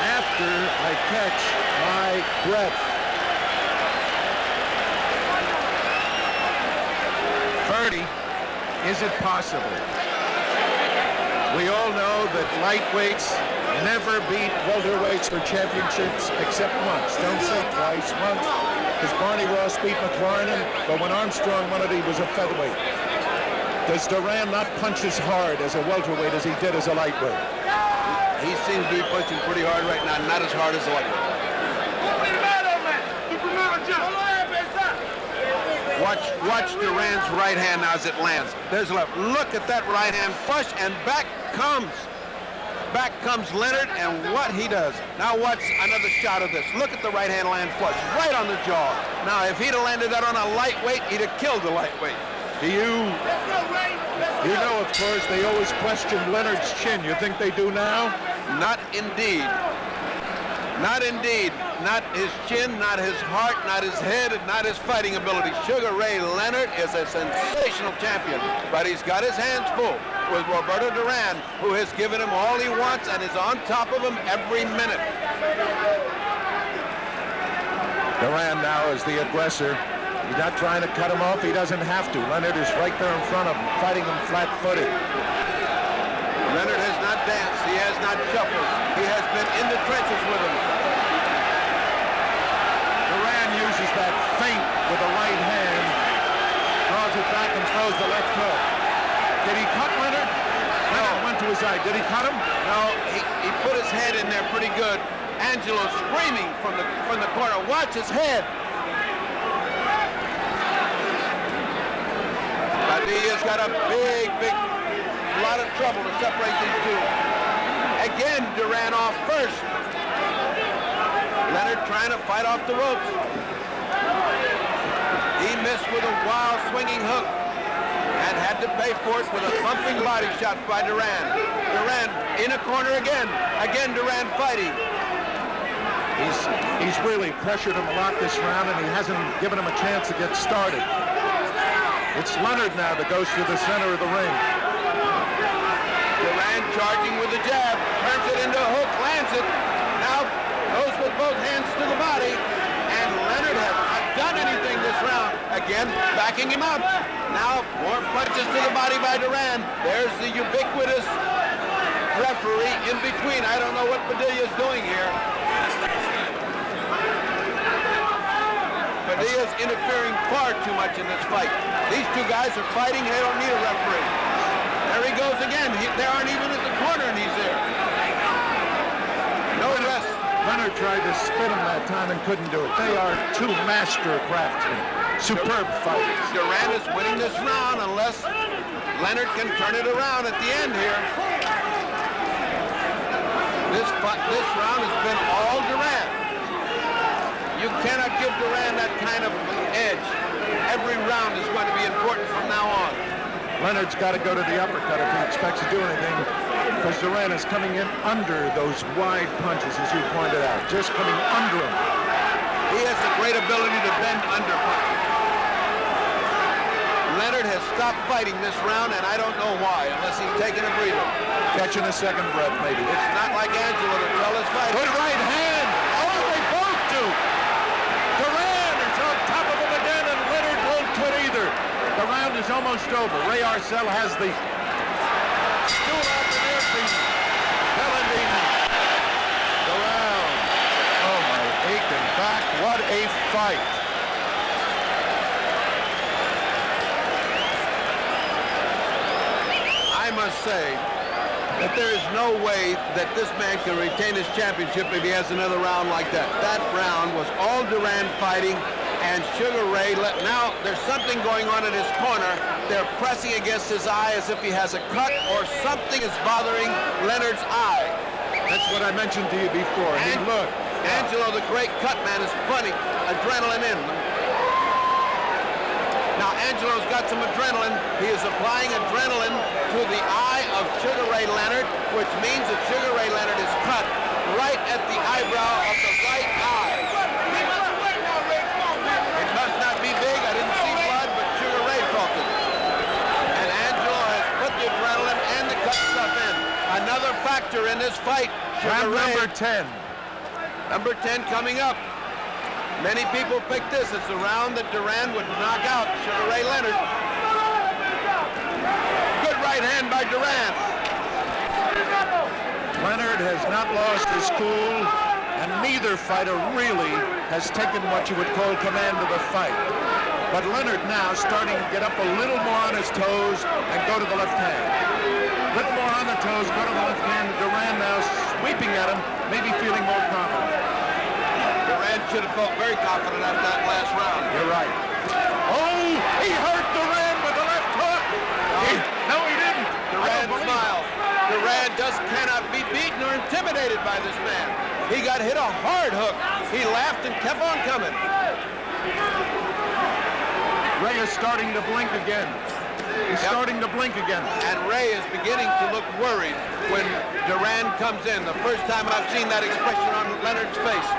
After I catch my breath. 30, is it possible? We all know that lightweights never beat welterweights for championships except once. Don't say twice, once. Because Barney Ross beat McLaren, but when Armstrong won it, he was a featherweight. Does Duran not punch as hard as a welterweight as he did as a lightweight? He seems to be punching pretty hard right now, not as hard as the lightweight. Watch Duran's right hand now as it lands. There's a left. Look at that right hand flush, and back comes Leonard, and what he does. Now watch another shot of this. Look at the right hand land flush, right on the jaw. Now if he'd have landed that on a lightweight, he'd have killed the lightweight. You know, of course, they always question Leonard's chin. You think they do now? Not indeed. Not indeed. Not his chin, not his heart, not his head, and not his fighting ability. Sugar Ray Leonard is a sensational champion, but he's got his hands full with Roberto Durán, who has given him all he wants and is on top of him every minute. Durán now is the aggressor. He's not trying to cut him off. He doesn't have to. Leonard is right there in front of him, fighting him flat-footed. Leonard has not danced. He has not shuffled. He has been in the trenches with him. Durán uses that feint with the right hand, draws it back and throws the left hook. Did he cut Leonard? Leonard went to his eye. Did he cut him? No, he put his head in there pretty good. Angelo screaming from the corner. Watch his head. Padilla's got a big lot of trouble to separate these two. Again, Durán off first. Leonard trying to fight off the ropes. He missed with a wild swinging hook and had to pay for it with a thumping body shot by Durán. Durán in a corner again. Again, Durán fighting. He's really pressured him a lot this round, and he hasn't given him a chance to get started. It's Leonard now that goes to the center of the ring. Durán charging with the jab, turns it into a hook, lands it. Now goes with both hands to the body, and Leonard has not done anything this round. Again, backing him up. Now more punches to the body by Durán. There's the ubiquitous referee in between. I don't know what Padilla's doing here. Padilla's interfering far too much in this fight. These two guys are fighting. They don't need a referee. There he goes again. They aren't even at the corner, and he's there. No rest. Leonard tried to spin him that time and couldn't do it. They are two master craftsmen. Superb fighters. Durán is winning this round unless Leonard can turn it around at the end here. This round has been all Durán. You cannot give Durán that kind of edge. Every round is going to be important from now on. Leonard's got to go to the uppercut if he expects to do anything, because Durán is coming in under those wide punches, as you pointed out, just coming under him. He has a great ability to bend under punches. Leonard has stopped fighting this round, and I don't know why, unless he's taking a breather. Catching a second breath, maybe. It's not like Angelo to tell his fight. Good right hand. Oh, they both do. Durán is on top of him again, and Leonard won't quit either. The round is almost over. Ray Arcel has the stool off the earpiece, telling the round. Oh, my aching back. What fight. I must say that there is no way that this man can retain his championship if he has another round like that. That round was all Durán fighting, and Sugar Ray now there's something going on in his corner. They're pressing against his eye as if he has a cut or something is bothering Leonard's eye. That's what I mentioned to you before. And look. Angelo, the great cut man, is putting adrenaline in. Now Angelo's got some adrenaline. He is applying adrenaline to the eye of Sugar Ray Leonard, which means that Sugar Ray Leonard is cut right at the eyebrow of the right eye. It must not be big. I didn't see blood, but Sugar Ray felt it. And Angelo has put the adrenaline and the cut stuff in. Another factor in this fight. Round number 10. Number 10 coming up. Many people picked this. It's the round that Durán would knock out Sugar Ray Leonard. Good right hand by Durán. Leonard has not lost his cool, and neither fighter really has taken what you would call command of the fight. But Leonard now starting to get up a little more on his toes and go to the left hand. A little more on the toes, go to the left hand. Durán now sweeping at him, maybe feeling more confident. Durán should have felt very confident after that last round. You're right. Oh, he hurt Durán with the left hook. No, he didn't. Durán smiled. Durán just cannot be beaten or intimidated by this man. He got hit a hard hook. He laughed and kept on coming. Ray is starting to blink again. He's starting to blink again. And Ray is beginning to look worried when Durán comes in. The first time I've seen that expression on Leonard's face.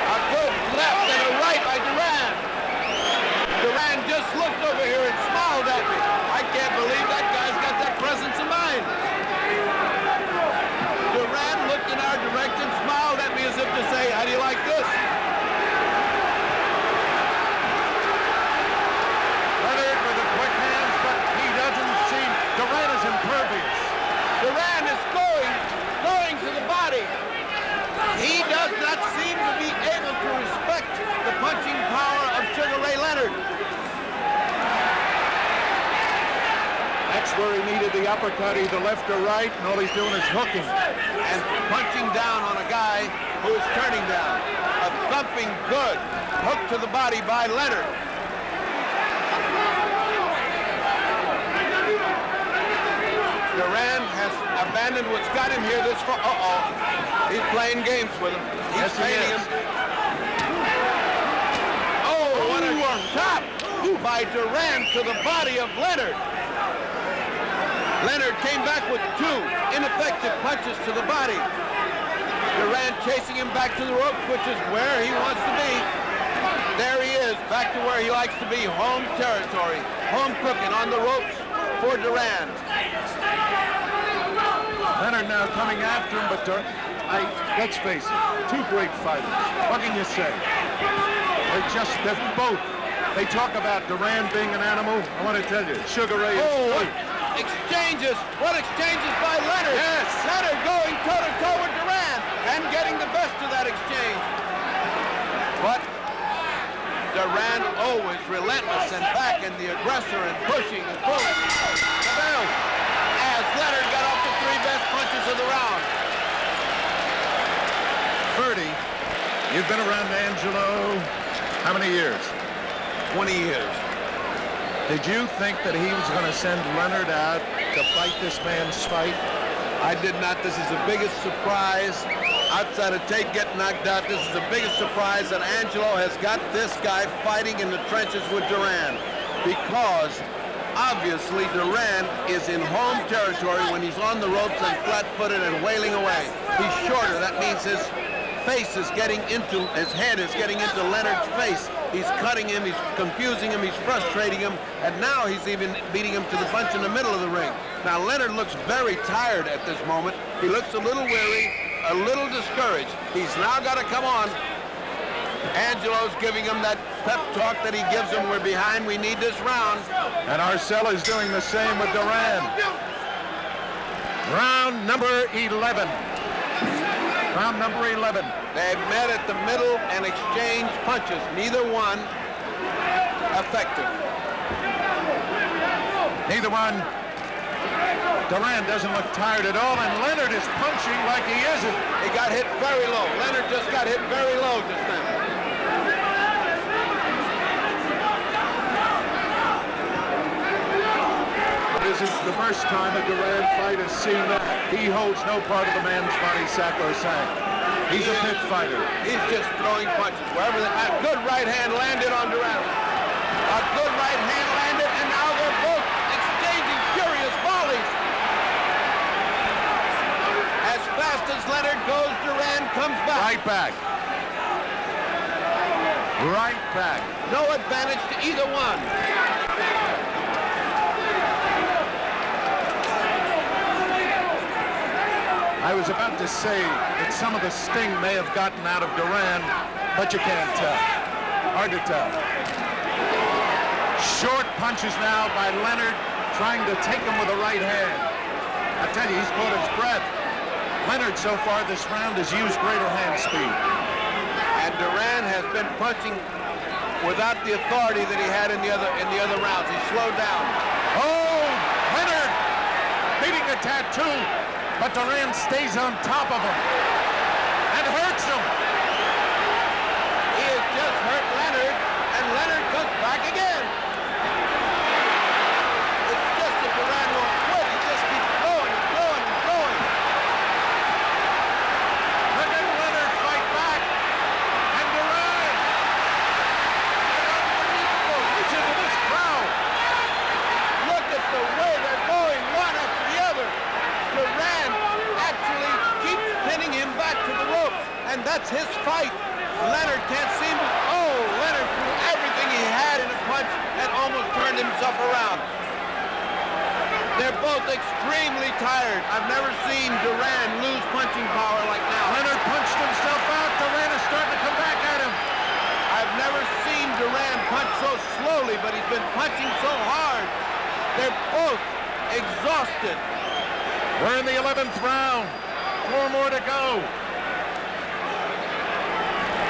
A good left and a right by Durán. Durán just looked over here and smiled at me. I can't believe that guy's got that presence of mind. Durán looked in our direction, smiled at me as if to say, how do you like this? Durán is impervious. Durán is going to the body. He does not seem to be able to respect the punching power of Sugar Ray Leonard. That's where he needed the uppercut, either left or right, and all he's doing is hooking. And punching down on a guy who is turning down. A thumping good hook to the body by Leonard. Durán has abandoned what's got him here this far. He's playing games with him. He's painting him. Oh, what a shot by Durán to the body of Leonard. Leonard came back with two ineffective punches to the body. Durán chasing him back to the ropes, which is where he wants to be. There he is, back to where he likes to be, home territory. Home cooking on the ropes for Durán. Leonard now coming after him, but let's face it, two great fighters. What can you say? They're both. They talk about Durán being an animal. I want to tell you, Sugar Ray is exchanges. What exchanges by Leonard? Yes. Leonard going toe-to-toe with Durán and getting the best of that exchange. But Durán always relentless and back in the aggressor and pushing and pulling. As Leonard got off the three best punches of the round. Ferdy, you've been around Angelo how many years? 20 years. Did you think that he was going to send Leonard out to fight this man's fight? I did not. This is the biggest surprise. Outside of Tate getting knocked out, this is the biggest surprise that Angelo has got this guy fighting in the trenches with Durán. Because obviously Durán is in home territory when he's on the ropes and flat-footed and wailing away. He's shorter. That means his face is getting into, his head is getting into Leonard's face. He's cutting him, he's confusing him, he's frustrating him, and now he's even beating him to the punch in the middle of the ring. Now Leonard looks very tired at this moment. He looks a little weary, a little discouraged. He's now got to come on. Angelo's giving him that pep talk that he gives him. We're behind, we need this round. And Arcella's doing the same with Durán. Round number 11. Round number 11. They met at the middle and exchanged punches. Neither one effective. Neither one. Durán doesn't look tired at all, and Leonard is punching like he isn't. He got hit very low. Leonard just got hit very low just then. This is the first time a Durán fight has seen that. He holds no part of the man's body sacrosanct. He's a pit fighter. He's just throwing punches wherever. A good right hand landed on Durán. A good right hand landed, and now they're both exchanging furious volleys. As fast as Leonard goes, Durán comes back. Right back. Right back. No advantage to either one. I was about to say that some of the sting may have gotten out of Durán, but you can't tell. Hard to tell. Short punches now by Leonard, trying to take him with the right hand. I tell you, he's caught his breath. Leonard, so far this round, has used greater hand speed. And Durán has been punching without the authority that he had in the other rounds. He slowed down. Oh, Leonard beating a tattoo, but Durán stays on top of him and hurts him. He has just hurt Leonard, and Leonard comes back again. It's just that Durán won't quit. He just keeps going and going and going. Look at Leonard fight back, and Durán reach into this crowd. Look at the way they're going, one after the other. Durán actually keeps pinning him back to the ropes, and that's his fight. Leonard can't seem to... Oh, Leonard threw everything he had in a punch and almost turned himself around. They're both extremely tired. I've never seen Durán lose punching power like now. Leonard punched himself out. Durán is starting to come back at him. I've never seen Durán punch so slowly, but he's been punching so hard. They're both exhausted. We're in the 11th round. 4 more to go.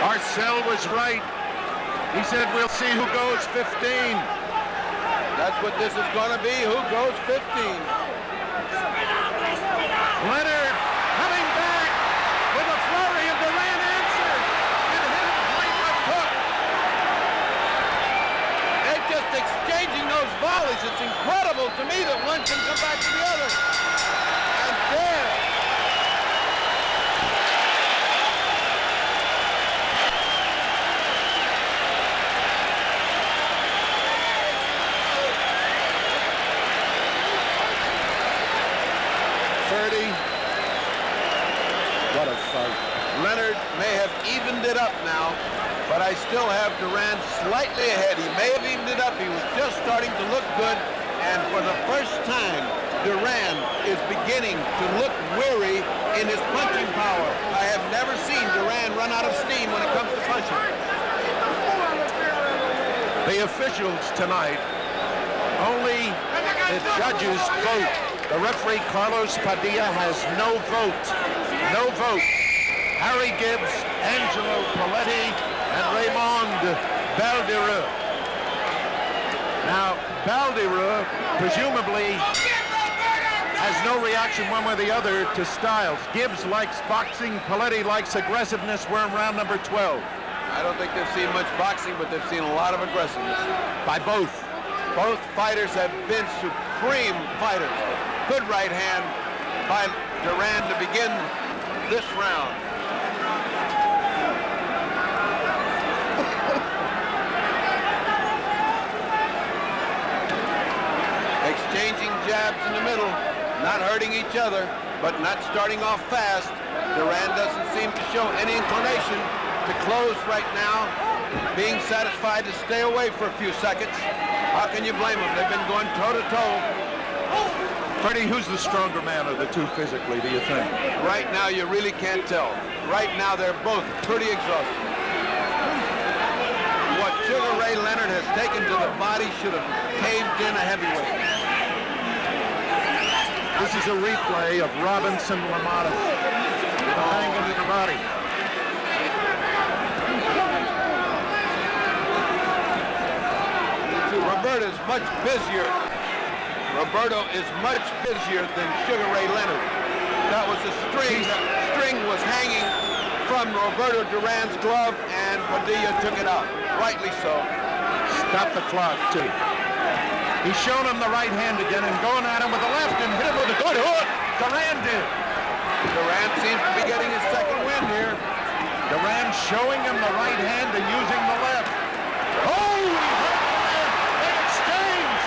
Marcel was right. He said we'll see who goes 15. That's what this is going to be. Who goes 15? Leonard coming back with a flurry, and Durán answered and hit him right in the hook. They're just exchanging those volleys. It's incredible to me that one can come back to the other. And there. What a fight. Leonard may have evened it up now, but I still have Durán slightly ahead. He may have evened it up. He was just starting to look good, and for the first time, Durán is beginning to look weary in his punching power. I have never seen Durán run out of steam when it comes to punching. The officials tonight, only the judges vote. The referee, Carlos Padilla, has no vote. No vote. Harry Gibbs, Angelo Paletti, and Raymond Baldereux. Now, Baldereux presumably has no reaction one way or the other to Styles. Gibbs likes boxing. Paletti likes aggressiveness. We're in round number 12. I don't think they've seen much boxing, but they've seen a lot of aggressiveness. By both. Both fighters have been supreme fighters. Good right hand by Durán to begin this round. Exchanging jabs in the middle, not hurting each other, but not starting off fast. Durán doesn't seem to show any inclination to close right now, being satisfied to stay away for a few seconds. How can you blame them? They've been going toe-to-toe. Freddie, who's the stronger man of the two physically, do you think? Right now, you really can't tell. Right now, they're both pretty exhausted. What Sugar Ray Leonard has taken to the body should have caved in a heavyweight. This is a replay of Robinson Lamada with a bang into the body. Roberto is much busier. Roberto is much busier than Sugar Ray Leonard. That was the string. The string was hanging from Roberto Duran's glove, and Padilla took it out. Rightly so. Stop the clock, too. He's shown him the right hand again and going at him with the left and hit him with a good hook. Duran did. Duran seems to be getting his second win here. Duran showing him the right hand and using the left. Oh! They exchange!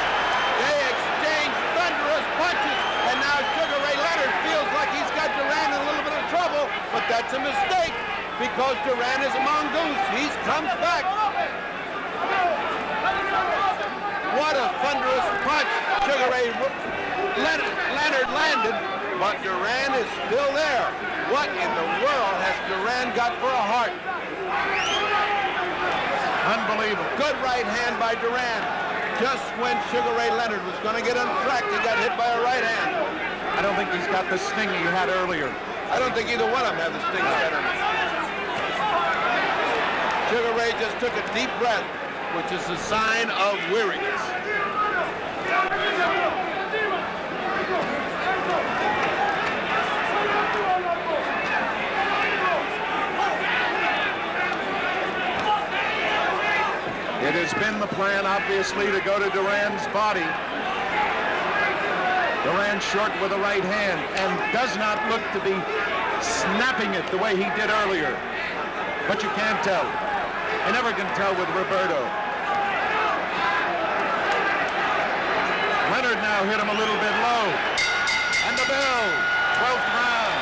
They exchange thunderous punches, and now Sugar Ray Leonard feels like he's got Duran in a little bit of trouble, but that's a mistake because Duran is a mongoose. He comes back. What a thunderous punch Sugar Ray Leonard landed, but Duran is still there. What in the world has Duran got for a heart? Unbelievable. Good right hand by Duran. Just when Sugar Ray Leonard was going to get untracked, he got hit by a right hand. I don't think he's got the sting he had earlier. I don't think either one of them have the sting set on him. Sugar Ray just took a deep breath, which is a sign of weariness. It has been the plan, obviously, to go to Duran's body. Duran short with the right hand and does not look to be snapping it the way he did earlier. But you can't tell. You never can tell with Roberto. Leonard now hit him a little bit low. And the bell, 12th round.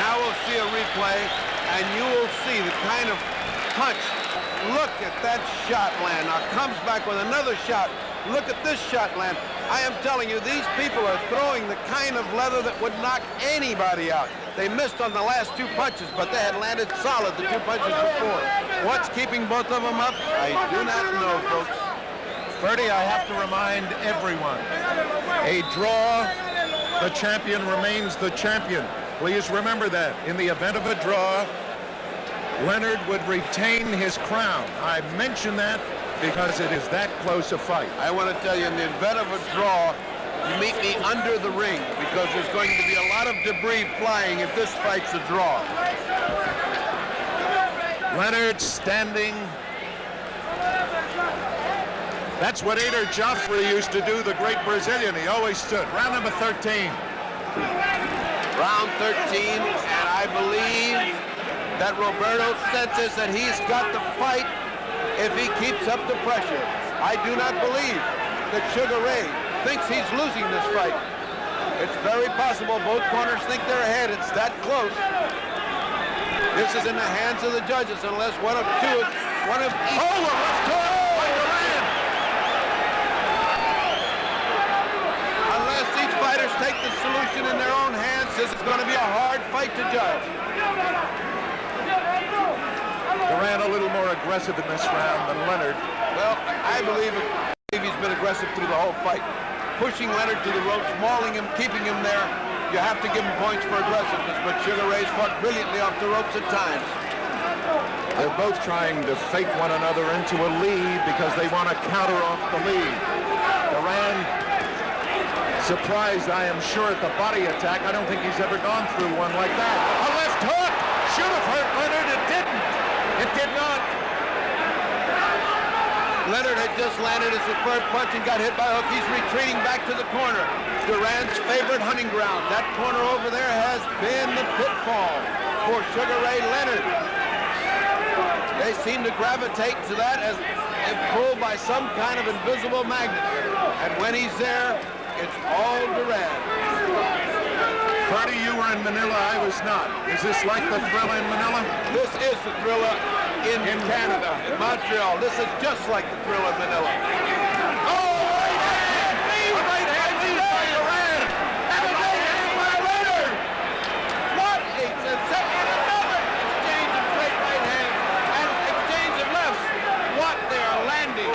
Now we'll see a replay, and you will see the kind of punch. Look at that shot land. Now comes back with another shot. Look at this shot land. I am telling you, these people are throwing the kind of leather that would knock anybody out. They missed on the last two punches, but they had landed solid the two punches before. What's keeping both of them up? I do not know, folks. Bertie, I have to remind everyone, a draw, the champion remains the champion. Please remember that. In the event of a draw, Leonard would retain his crown. I mention that because it is that close a fight. I want to tell you, in the event of a draw, you meet me under the ring because there's going to be a lot of debris flying if this fight's a draw. Leonard standing. That's what Ader Joffrey used to do, the great Brazilian. He always stood. Round number 13. Round 13, and I believe that Roberto senses that he's got the fight if he keeps up the pressure. I do not believe that Sugar Ray thinks he's losing this fight. It's very possible both corners think they're ahead. It's that close. This is in the hands of the judges unless one of each. Oh, a left hook by Duran. Unless each fighters take the solution in their own hands, this is going to be a hard fight to judge. Duran a little more aggressive in this round than Leonard. Well, I believe he's been aggressive through the whole fight. Pushing Leonard to the ropes, mauling him, keeping him there. You have to give him points for aggressiveness, but Sugar Ray's fought brilliantly off the ropes at times. They're both trying to fake one another into a lead because they want to counter off the lead. Duran surprised, I am sure, at the body attack. I don't think he's ever gone through one like that. A left hook! Should have hurt Leonard. It didn't. It did not. Leonard had just landed his third punch and got hit by a hook. He's retreating back to the corner. Duran's favorite hunting ground. That corner over there has been the pitfall for Sugar Ray Leonard. They seem to gravitate to that as if pulled by some kind of invisible magnet. And when he's there, it's all Duran. Bertie, you were in Manila. I was not. Is this like the Thrilla in Manila? This is the Thrilla in Canada, in Montreal. This is just like the Thrilla in Manila. Oh, right hand! A right hand lead by Duran! And a right hand by Leonard! What a sensation! Another exchange of straight right hands and exchange of lefts. What they are landing.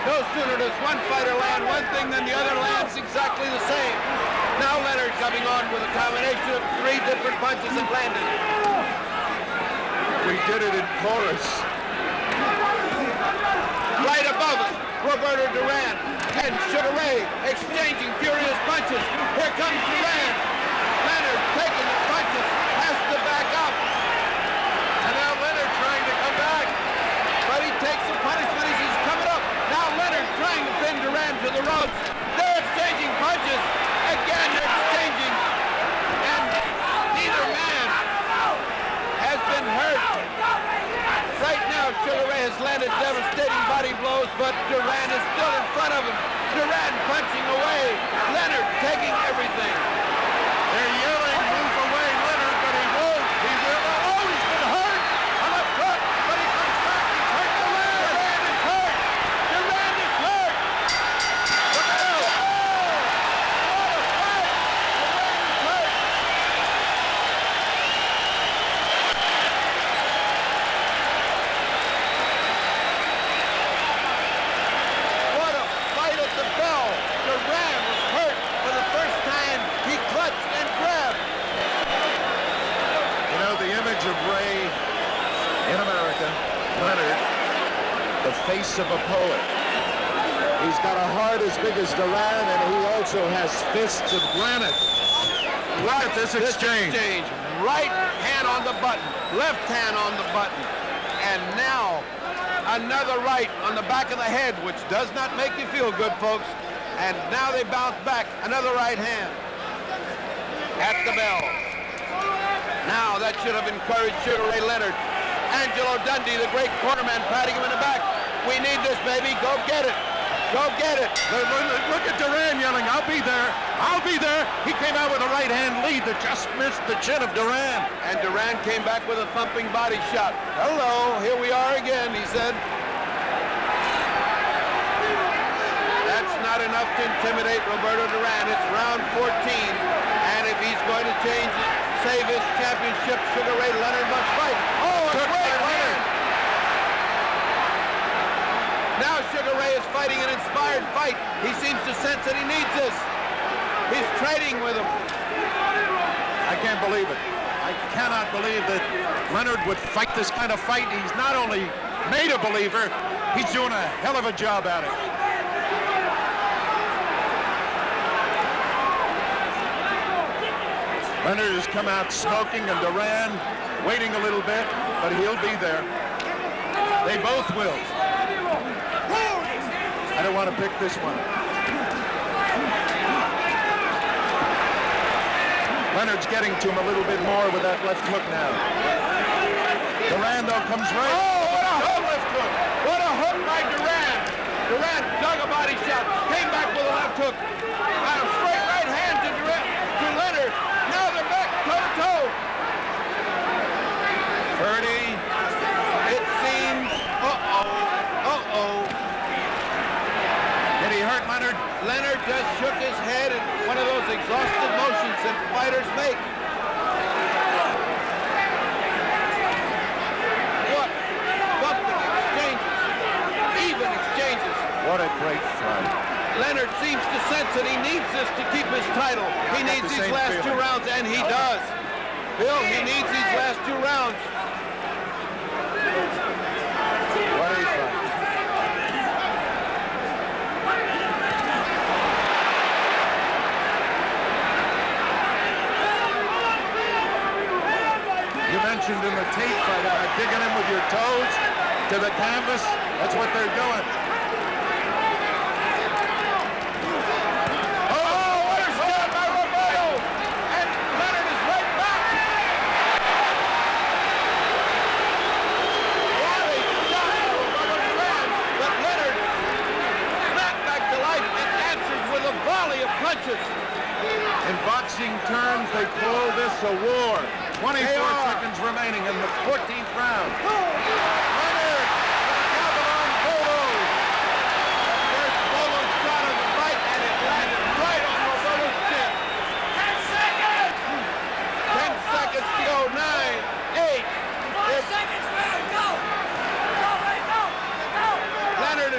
No sooner does does one fighter land one thing, then the other lands exactly the same. Now Leonard coming on with a combination of 3 different punches that landed. We did it in chorus. Right above us, Roberto Durán and Sugar Ray exchanging furious punches. Here comes Durán. Leonard taking the punches, has to back up. And now Leonard trying to come back. But he takes the punishment as he's coming up. Now Leonard trying to pin Durán to the ropes. They're exchanging punches. Again, they're exchanging. And neither man has been hurt. Right now, Sugar Ray has landed devastating body blows, but Durán is still in front of him. Durán punching away. Leonard taking everything. They're yelling, move away, Leonard, but he won't. He will. Oh, he's been hurt. A left hook, but he comes back. He's hurt. Durán is hurt. Durán is hurt. Look out. What a fight. Durán is hurt. What a fight at the bell. Durán was hurt for the first time. He clutched and grabbed. You know, the image of Ray in America, Leonard, the face of a poet. He's got a heart as big as Durán, and he also has fists of granite. Look at this exchange. Right hand on the button, left hand on the button. And now another right on the back of the head, which does not make you feel good, folks. And now they bounce back. Another right hand at the bell. Now that should have encouraged Sugar Ray Leonard. Angelo Dundee, the great cornerman, patting him in the back. We need this, baby. Go get it. Go get it. Look at Durán yelling, I'll be there. I'll be there. He came out with a right hand lead that just missed the chin of Durán. And Durán came back with a thumping body shot. Hello, here we are again, he said. That's not enough to intimidate Roberto Durán. It's round 14. And if he's going to save his championship, Sugar Ray Leonard must fight. Oh, a great hand. Now Sugar Ray is fighting an inspired fight. He seems to sense that he needs this. He's trading with him. I can't believe it. I cannot believe that Leonard would fight this kind of fight. He's not only made a believer, he's doing a hell of a job at it. Leonard has come out smoking, and Durán waiting a little bit, but he'll be there. They both will. I don't want to pick this one. Leonard's getting to him a little bit more with that left hook now. Durán, though, comes right. Oh, what a hook! Left hook. What a hook by Durán. Durán dug a body shot, came back with a left hook. And a straight right hand to Leonard. Now they're back toe-to-toe. 30. It seems. Uh-oh. Did he hurt Leonard? Leonard just shook his head in one of those exhausted motions that fighters make. What bumping exchanges, even exchanges. What a great fight. Leonard seems to sense that he needs this to keep his title. He needs these last 2 rounds, and he does. Bill, he needs these last 2 rounds. What a fight. You mentioned in the tape fight, digging him with your toes to the canvas. That's what they're doing. In boxing terms, they call this a war. 24 seconds remaining in the 14th round. Leonard, Gavilon Bolo. There's Bolo's shot of the fight, and it landed right on Roberto's chin. 10 seconds! 10 seconds to go. 9, 8. 5 seconds, go! Leonard.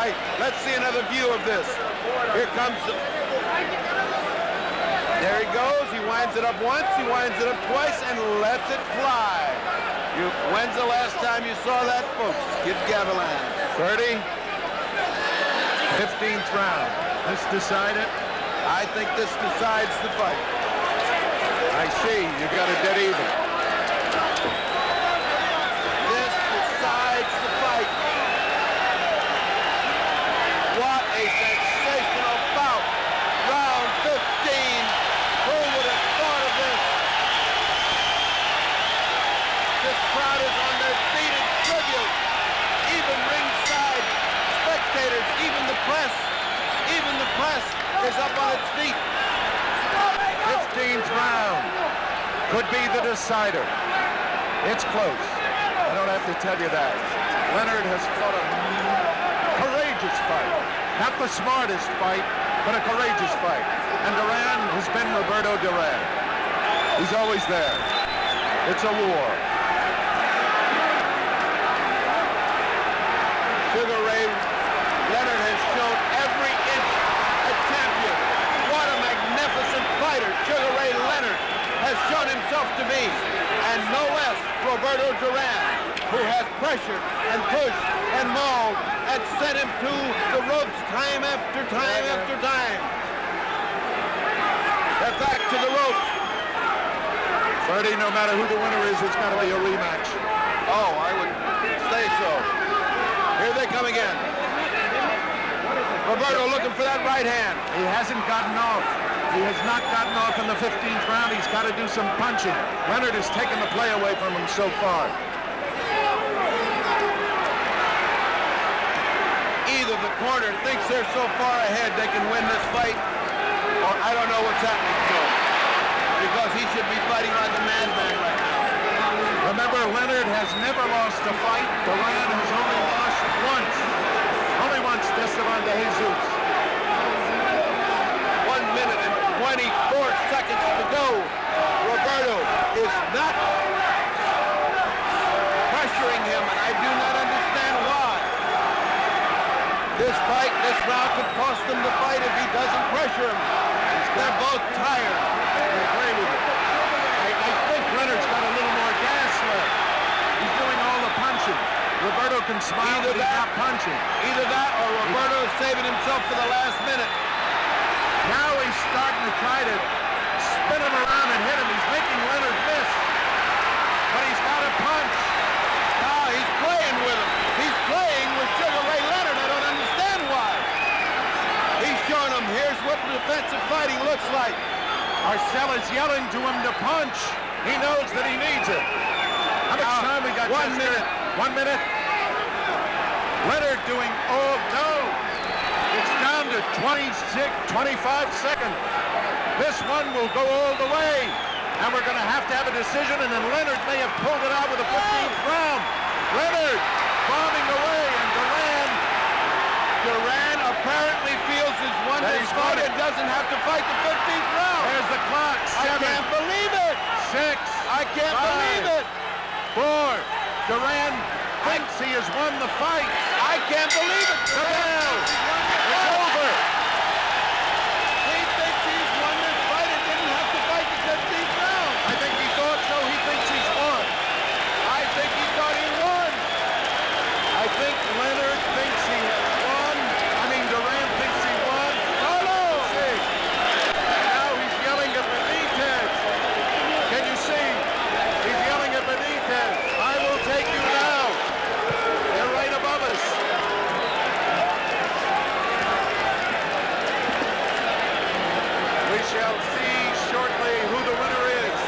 right, let's see another view of this. Here comes the... There he goes. He winds it up once, he winds it up twice, and lets it fly. When's the last time you saw that, folks? Kid Gavilan. 30. 15th round. This decided? I think this decides the fight. I see. You got a dead even. This decides the fight. What a sensational bout. Round 15. Who would have thought of this? This crowd is on their feet in tribute. Even ringside spectators, even the press is up on its feet. 15th round could be the decider. It's close. I don't have to tell you that. Leonard has fought a courageous fight. Not the smartest fight, but a courageous fight. And Durán has been Roberto Durán. He's always there. It's a war. Sugar Ray Leonard has shown every inch a champion. What a magnificent fighter Sugar Ray Leonard has shown himself to be. And no less Roberto Durán, who has pressured and pushed and mauled and sent him to the ropes time after time after time. They're back to the ropes. 30, no matter who the winner is, it's got to be a rematch. Oh, I would say so. Here they come again. Roberto looking for that right hand. He hasn't gotten off. He has not gotten off in the 15th round. He's got to do some punching. Leonard has taken the play away from him so far. Either the corner thinks they're so far ahead they can win this fight, or I don't know what's happening to him, because he should be fighting like a madman right now. Remember, Leonard has never lost a fight. Durán has only lost once. Only once, Esteban de Jesus. 1 minute and 24 seconds to go. Roberto is not pressuring him, and I do not understand why. This fight, this round could cost him the fight if he doesn't pressure him. They're both tired. I agree with you. I think Leonard's got a little more gas left. He's doing all the punching. Roberto can smile, but he's not punching. Either that or Roberto is saving himself for the last minute. Now he's starting to try to spin him around and hit him. He's making Leonard miss. But he's got to punch. Now he's playing with him. He's playing with Sugar Ray Leonard. I don't understand why. He's showing him, here's what defensive fighting looks like. Marcella's yelling to him to punch. He knows that he needs it. How much time we got? 1 minute. 1 minute. Leonard doing, oh no. It's down to 25 seconds. This one will go all the way. And we're going to have a decision, and then Leonard may have pulled it out with the 15th round. Leonard bombing away, and Durán apparently feels he's won this fight and doesn't have to fight the 15th round. There's the clock. 7. I can't believe it. 6. I can't believe it. 4. Durán thinks he has won the fight. I can't believe it. The bell. It's over. He thinks he's won this fight and didn't have to fight the 15th round. I think he thought so. He thinks he's won. I think he thought he won. I think Leonard thinks he won. I mean, Durán thinks he won. Oh, no. See. Now he's yelling at Benitez. Can you see? He's yelling at Benitez. I will take you now. They're right above us. We shall see shortly who the winner is.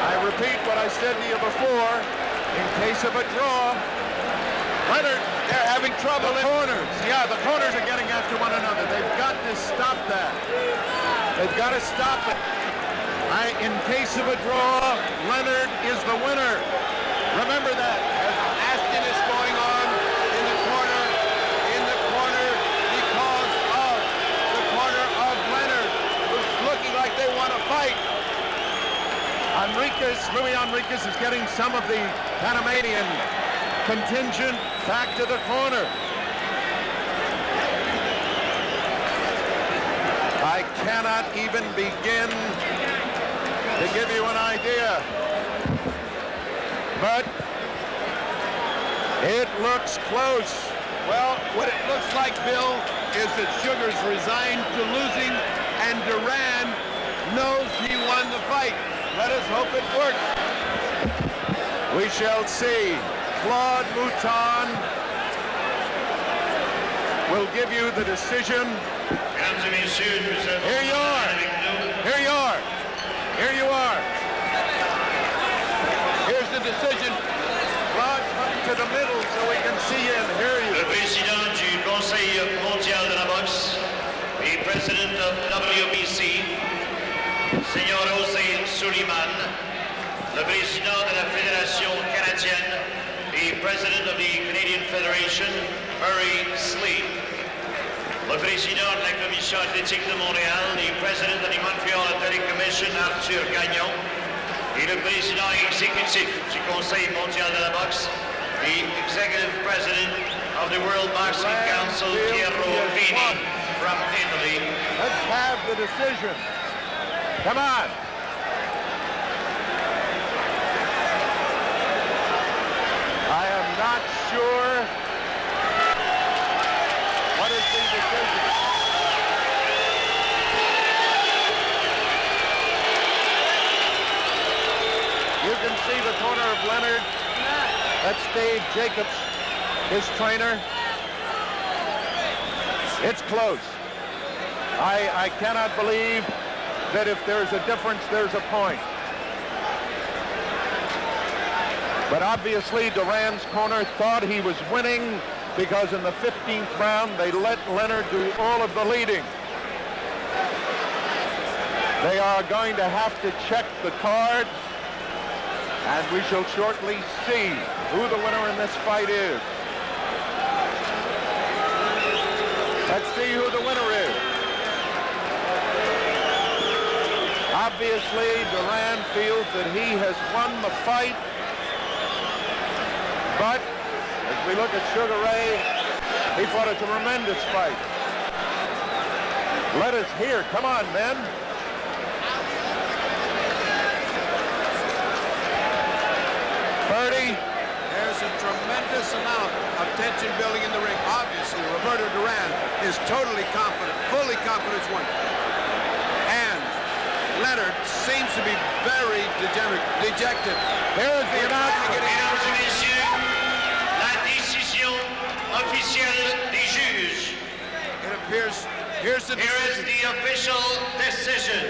I repeat what I said to you before. In case of a draw, Leonard, They're having trouble. the corners. Yeah, the corners are getting after one another. They've got to stop that. They've got to stop it. In case of a draw, Leonard is the winner. Remember that. As Ashton is going on in the corner because of the corner of Leonard, who's looking like they want to fight. Luis Enriquez is getting some of the Panamanian contingent back to the corner. I cannot even begin to give you an idea. But it looks close. Well, what it looks like, Bill, is that Sugar's resigned to losing, and Durán knows he won the fight. Let us hope it works. We shall see. Claude Mouton will give you the decision. Here you are. Here you are. Here you are. Here's the decision. Claude, come to the middle so we can see you and hear you. Le président du Conseil mondial de la boxe et president of WBC, Seigneur José Suleiman, le président de la Fédération canadienne et president of the Canadian Federation, Murray Sleep, le président de la Commission athlétique de Montréal et president of the Montreal Athletic Commission, Arthur Gagnon, et le président exécutif du Conseil mondial de la boxe et executive president of the World Boxing Council, Piero Vini, from Italy. Let's have the decision. Come on. I am not sure what is the decision. You can see the corner of Leonard. That's Dave Jacobs, his trainer. It's close. I cannot believe that if there's a difference, there's a point. But obviously, Durán's corner thought he was winning because in the 15th round, they let Leonard do all of the leading. They are going to have to check the card, and we shall shortly see who the winner in this fight is. Let's see who the winner is. Obviously, Durán feels that he has won the fight. But as we look at Sugar Ray, he fought a tremendous fight. Let us hear. Come on, men. Bertie. There's a tremendous amount of tension building in the ring. Obviously, Roberto Durán is totally confident, fully confident he's won. And Leonard seems to be very dejected. There's the announcement. Mesdames et messieurs, la décision officielle des juges. It appears, here's the Here is decision. the official decision.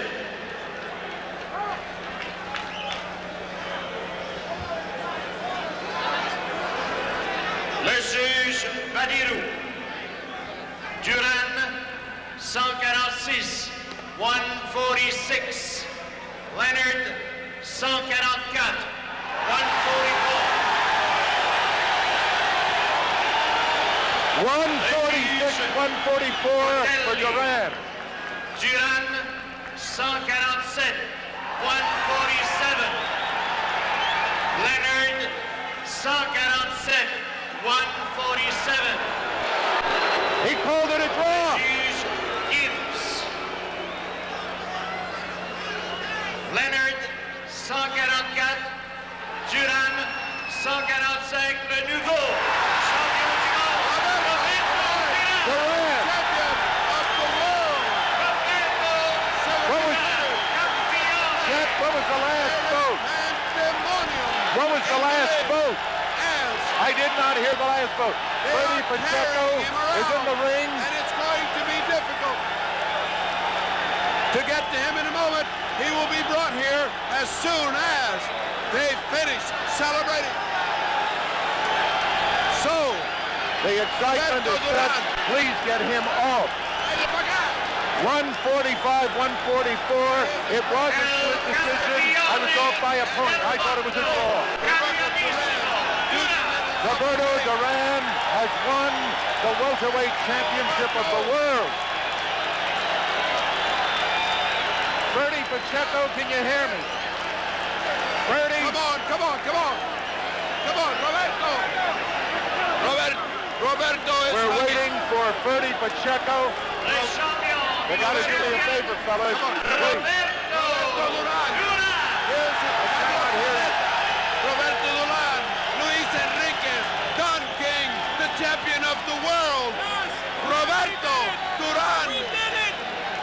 Le juge Badirou. Durán, 146, 146. Leonard, 144, 144. 146, 144 for Durán. Durán, 147, 147. Leonard, 147, 147. He called it a draw. Juge Gibbs. Leonard, 144. Durán, 145. Le nouveau champion du monde, Roberto Durán. Durán. What was the last vote? What was the last vote? I did not hear the last vote. Bertie Pacheco is in the ring. And it's going to be difficult to get to him in a moment. He will be brought here as soon as they finish celebrating. So, The excitement is set. Please get him off. 145, 144. It was a split decision. I was off by a point. I thought it was a draw. Roberto Durán has won the welterweight championship of the world. Bertie Pacheco, can you hear me? Bertie? Come on, come on, come on. Come on, Roberto. Roberto is We're coming. waiting for Bertie Pacheco. Le champion. They got to do me a favor, fellas. Wait. Roberto Durán. I cannot hear it. Roberto Durán. Luis Enriquez. Don King, the champion of the world. Roberto Durán.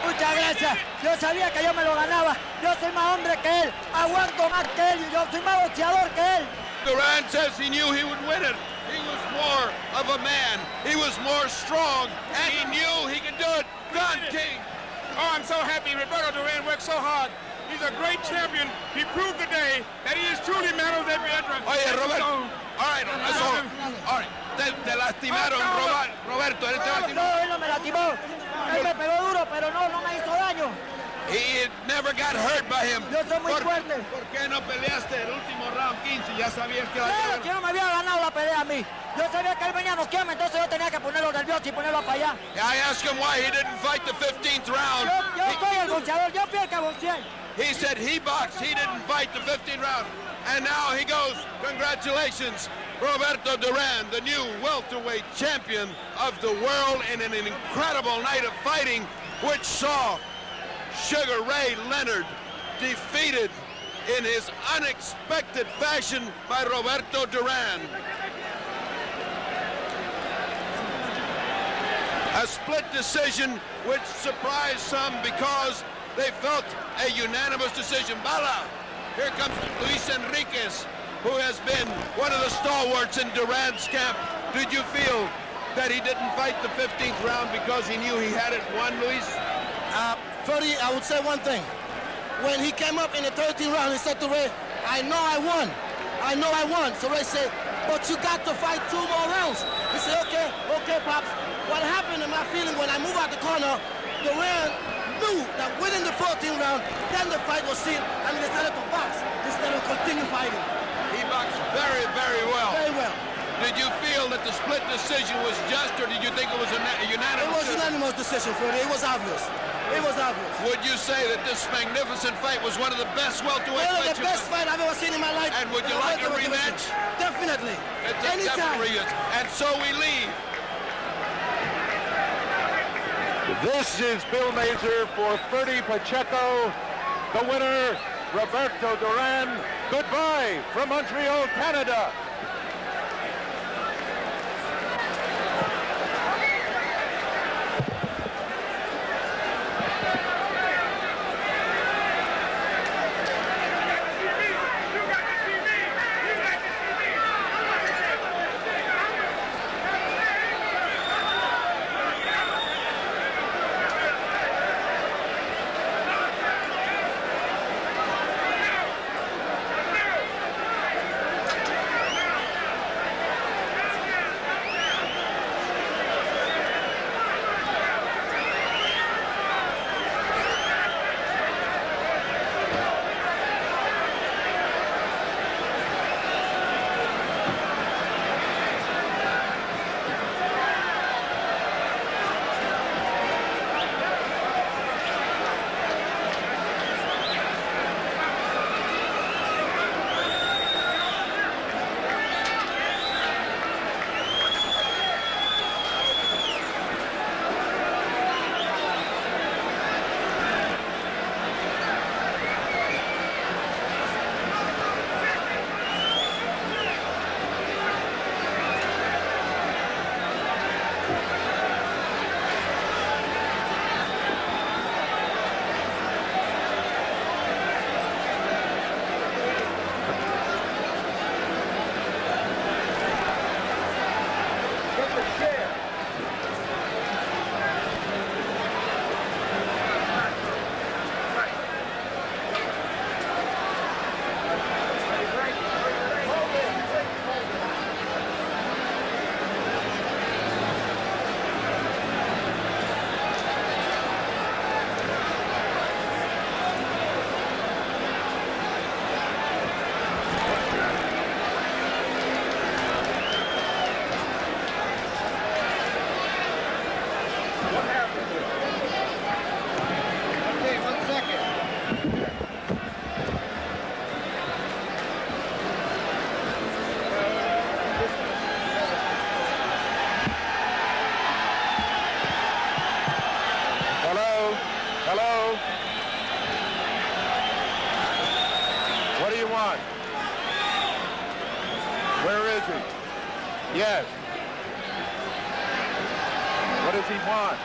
Muchas gracias. Yo sabía que yo me lo ganaba. Yo soy más hombre que él. Aguanto más que él. Yo soy más boxeador que él. Durán says he knew he would win it. He was more of a man. He was more strong, and he knew he could do it. Don King. Oh, I'm so happy. Roberto Durán worked so hard. He's a great champion. He proved today that he is truly man of every entrance. Oye, Roberto. All right, that's all. All right. Te lastimaron, Roberto. Él te lastimó. No, él no me lastimó. Él me pegó duro, pero no me hizo daño. He never got hurt by him. Yo soy muy fuerte. ¿Por qué no peleaste el último round 15? Ya sabías que la Claro, si no me había ganado la pelea a mí. Yo sabía que él venía a noquearme, entonces yo tenía que ponerlo nervioso y ponerlo para allá. I asked him why he didn't fight the 15th round. Yo soy el boxeador, yo fui el que boxeé. He said he boxed, he didn't fight the 15th round. And now he goes, congratulations, Roberto Durán, the new welterweight champion of the world in an incredible night of fighting, which saw Sugar Ray Leonard defeated in his unexpected fashion by Roberto Durán. A split decision which surprised some because they felt a unanimous decision. Bala, here comes Luis Enriquez, who has been one of the stalwarts in Durán's camp. Did you feel that he didn't fight the 15th round because he knew he had it won, Luis? Freddie, I would say one thing. When he came up in the 13th round, he said to Ray, I know I won. I know I won. So Ray said, but you got to fight 2 more rounds. He said, okay, Pops. What happened in my feeling when I moved out the corner, Durán knew that winning the 14th round, then the fight was sealed, and he decided to box instead of continue fighting. He boxed very, very well. Very well. Did you feel that the split decision was just, or did you think it was a unanimous? It was a unanimous decision, Freddie. It was obvious. It was obvious. Would you say that this magnificent fight was one of the best welterweight One of fights? the best fight I've ever seen in my life. And would you like a rematch? Definitely. It's a Anytime. definite rematch. And so we leave. This is Bill Mazer for Bertie Pacheco. The winner, Roberto Durán. Goodbye from Montreal, Canada. want? Where is he? Yes. What does he want?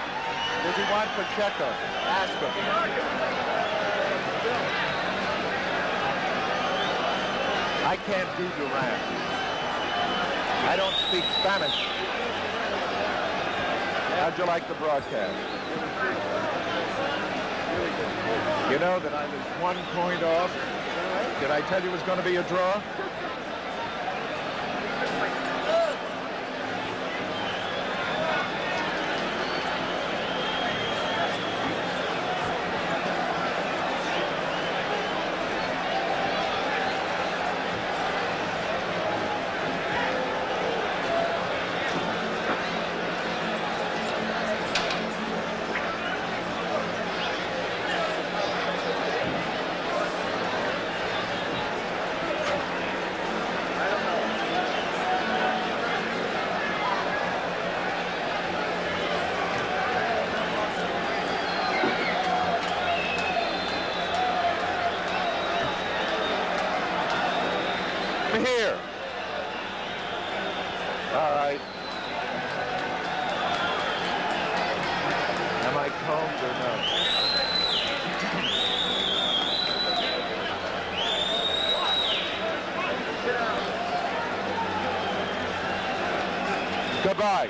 Does he want Pacheco? Ask him. I can't do Durán. I don't speak Spanish. How'd you like the broadcast? You know that I was 1 point off. Did I tell you it was going to be a draw? Here. All right. Am I combed or no? Goodbye.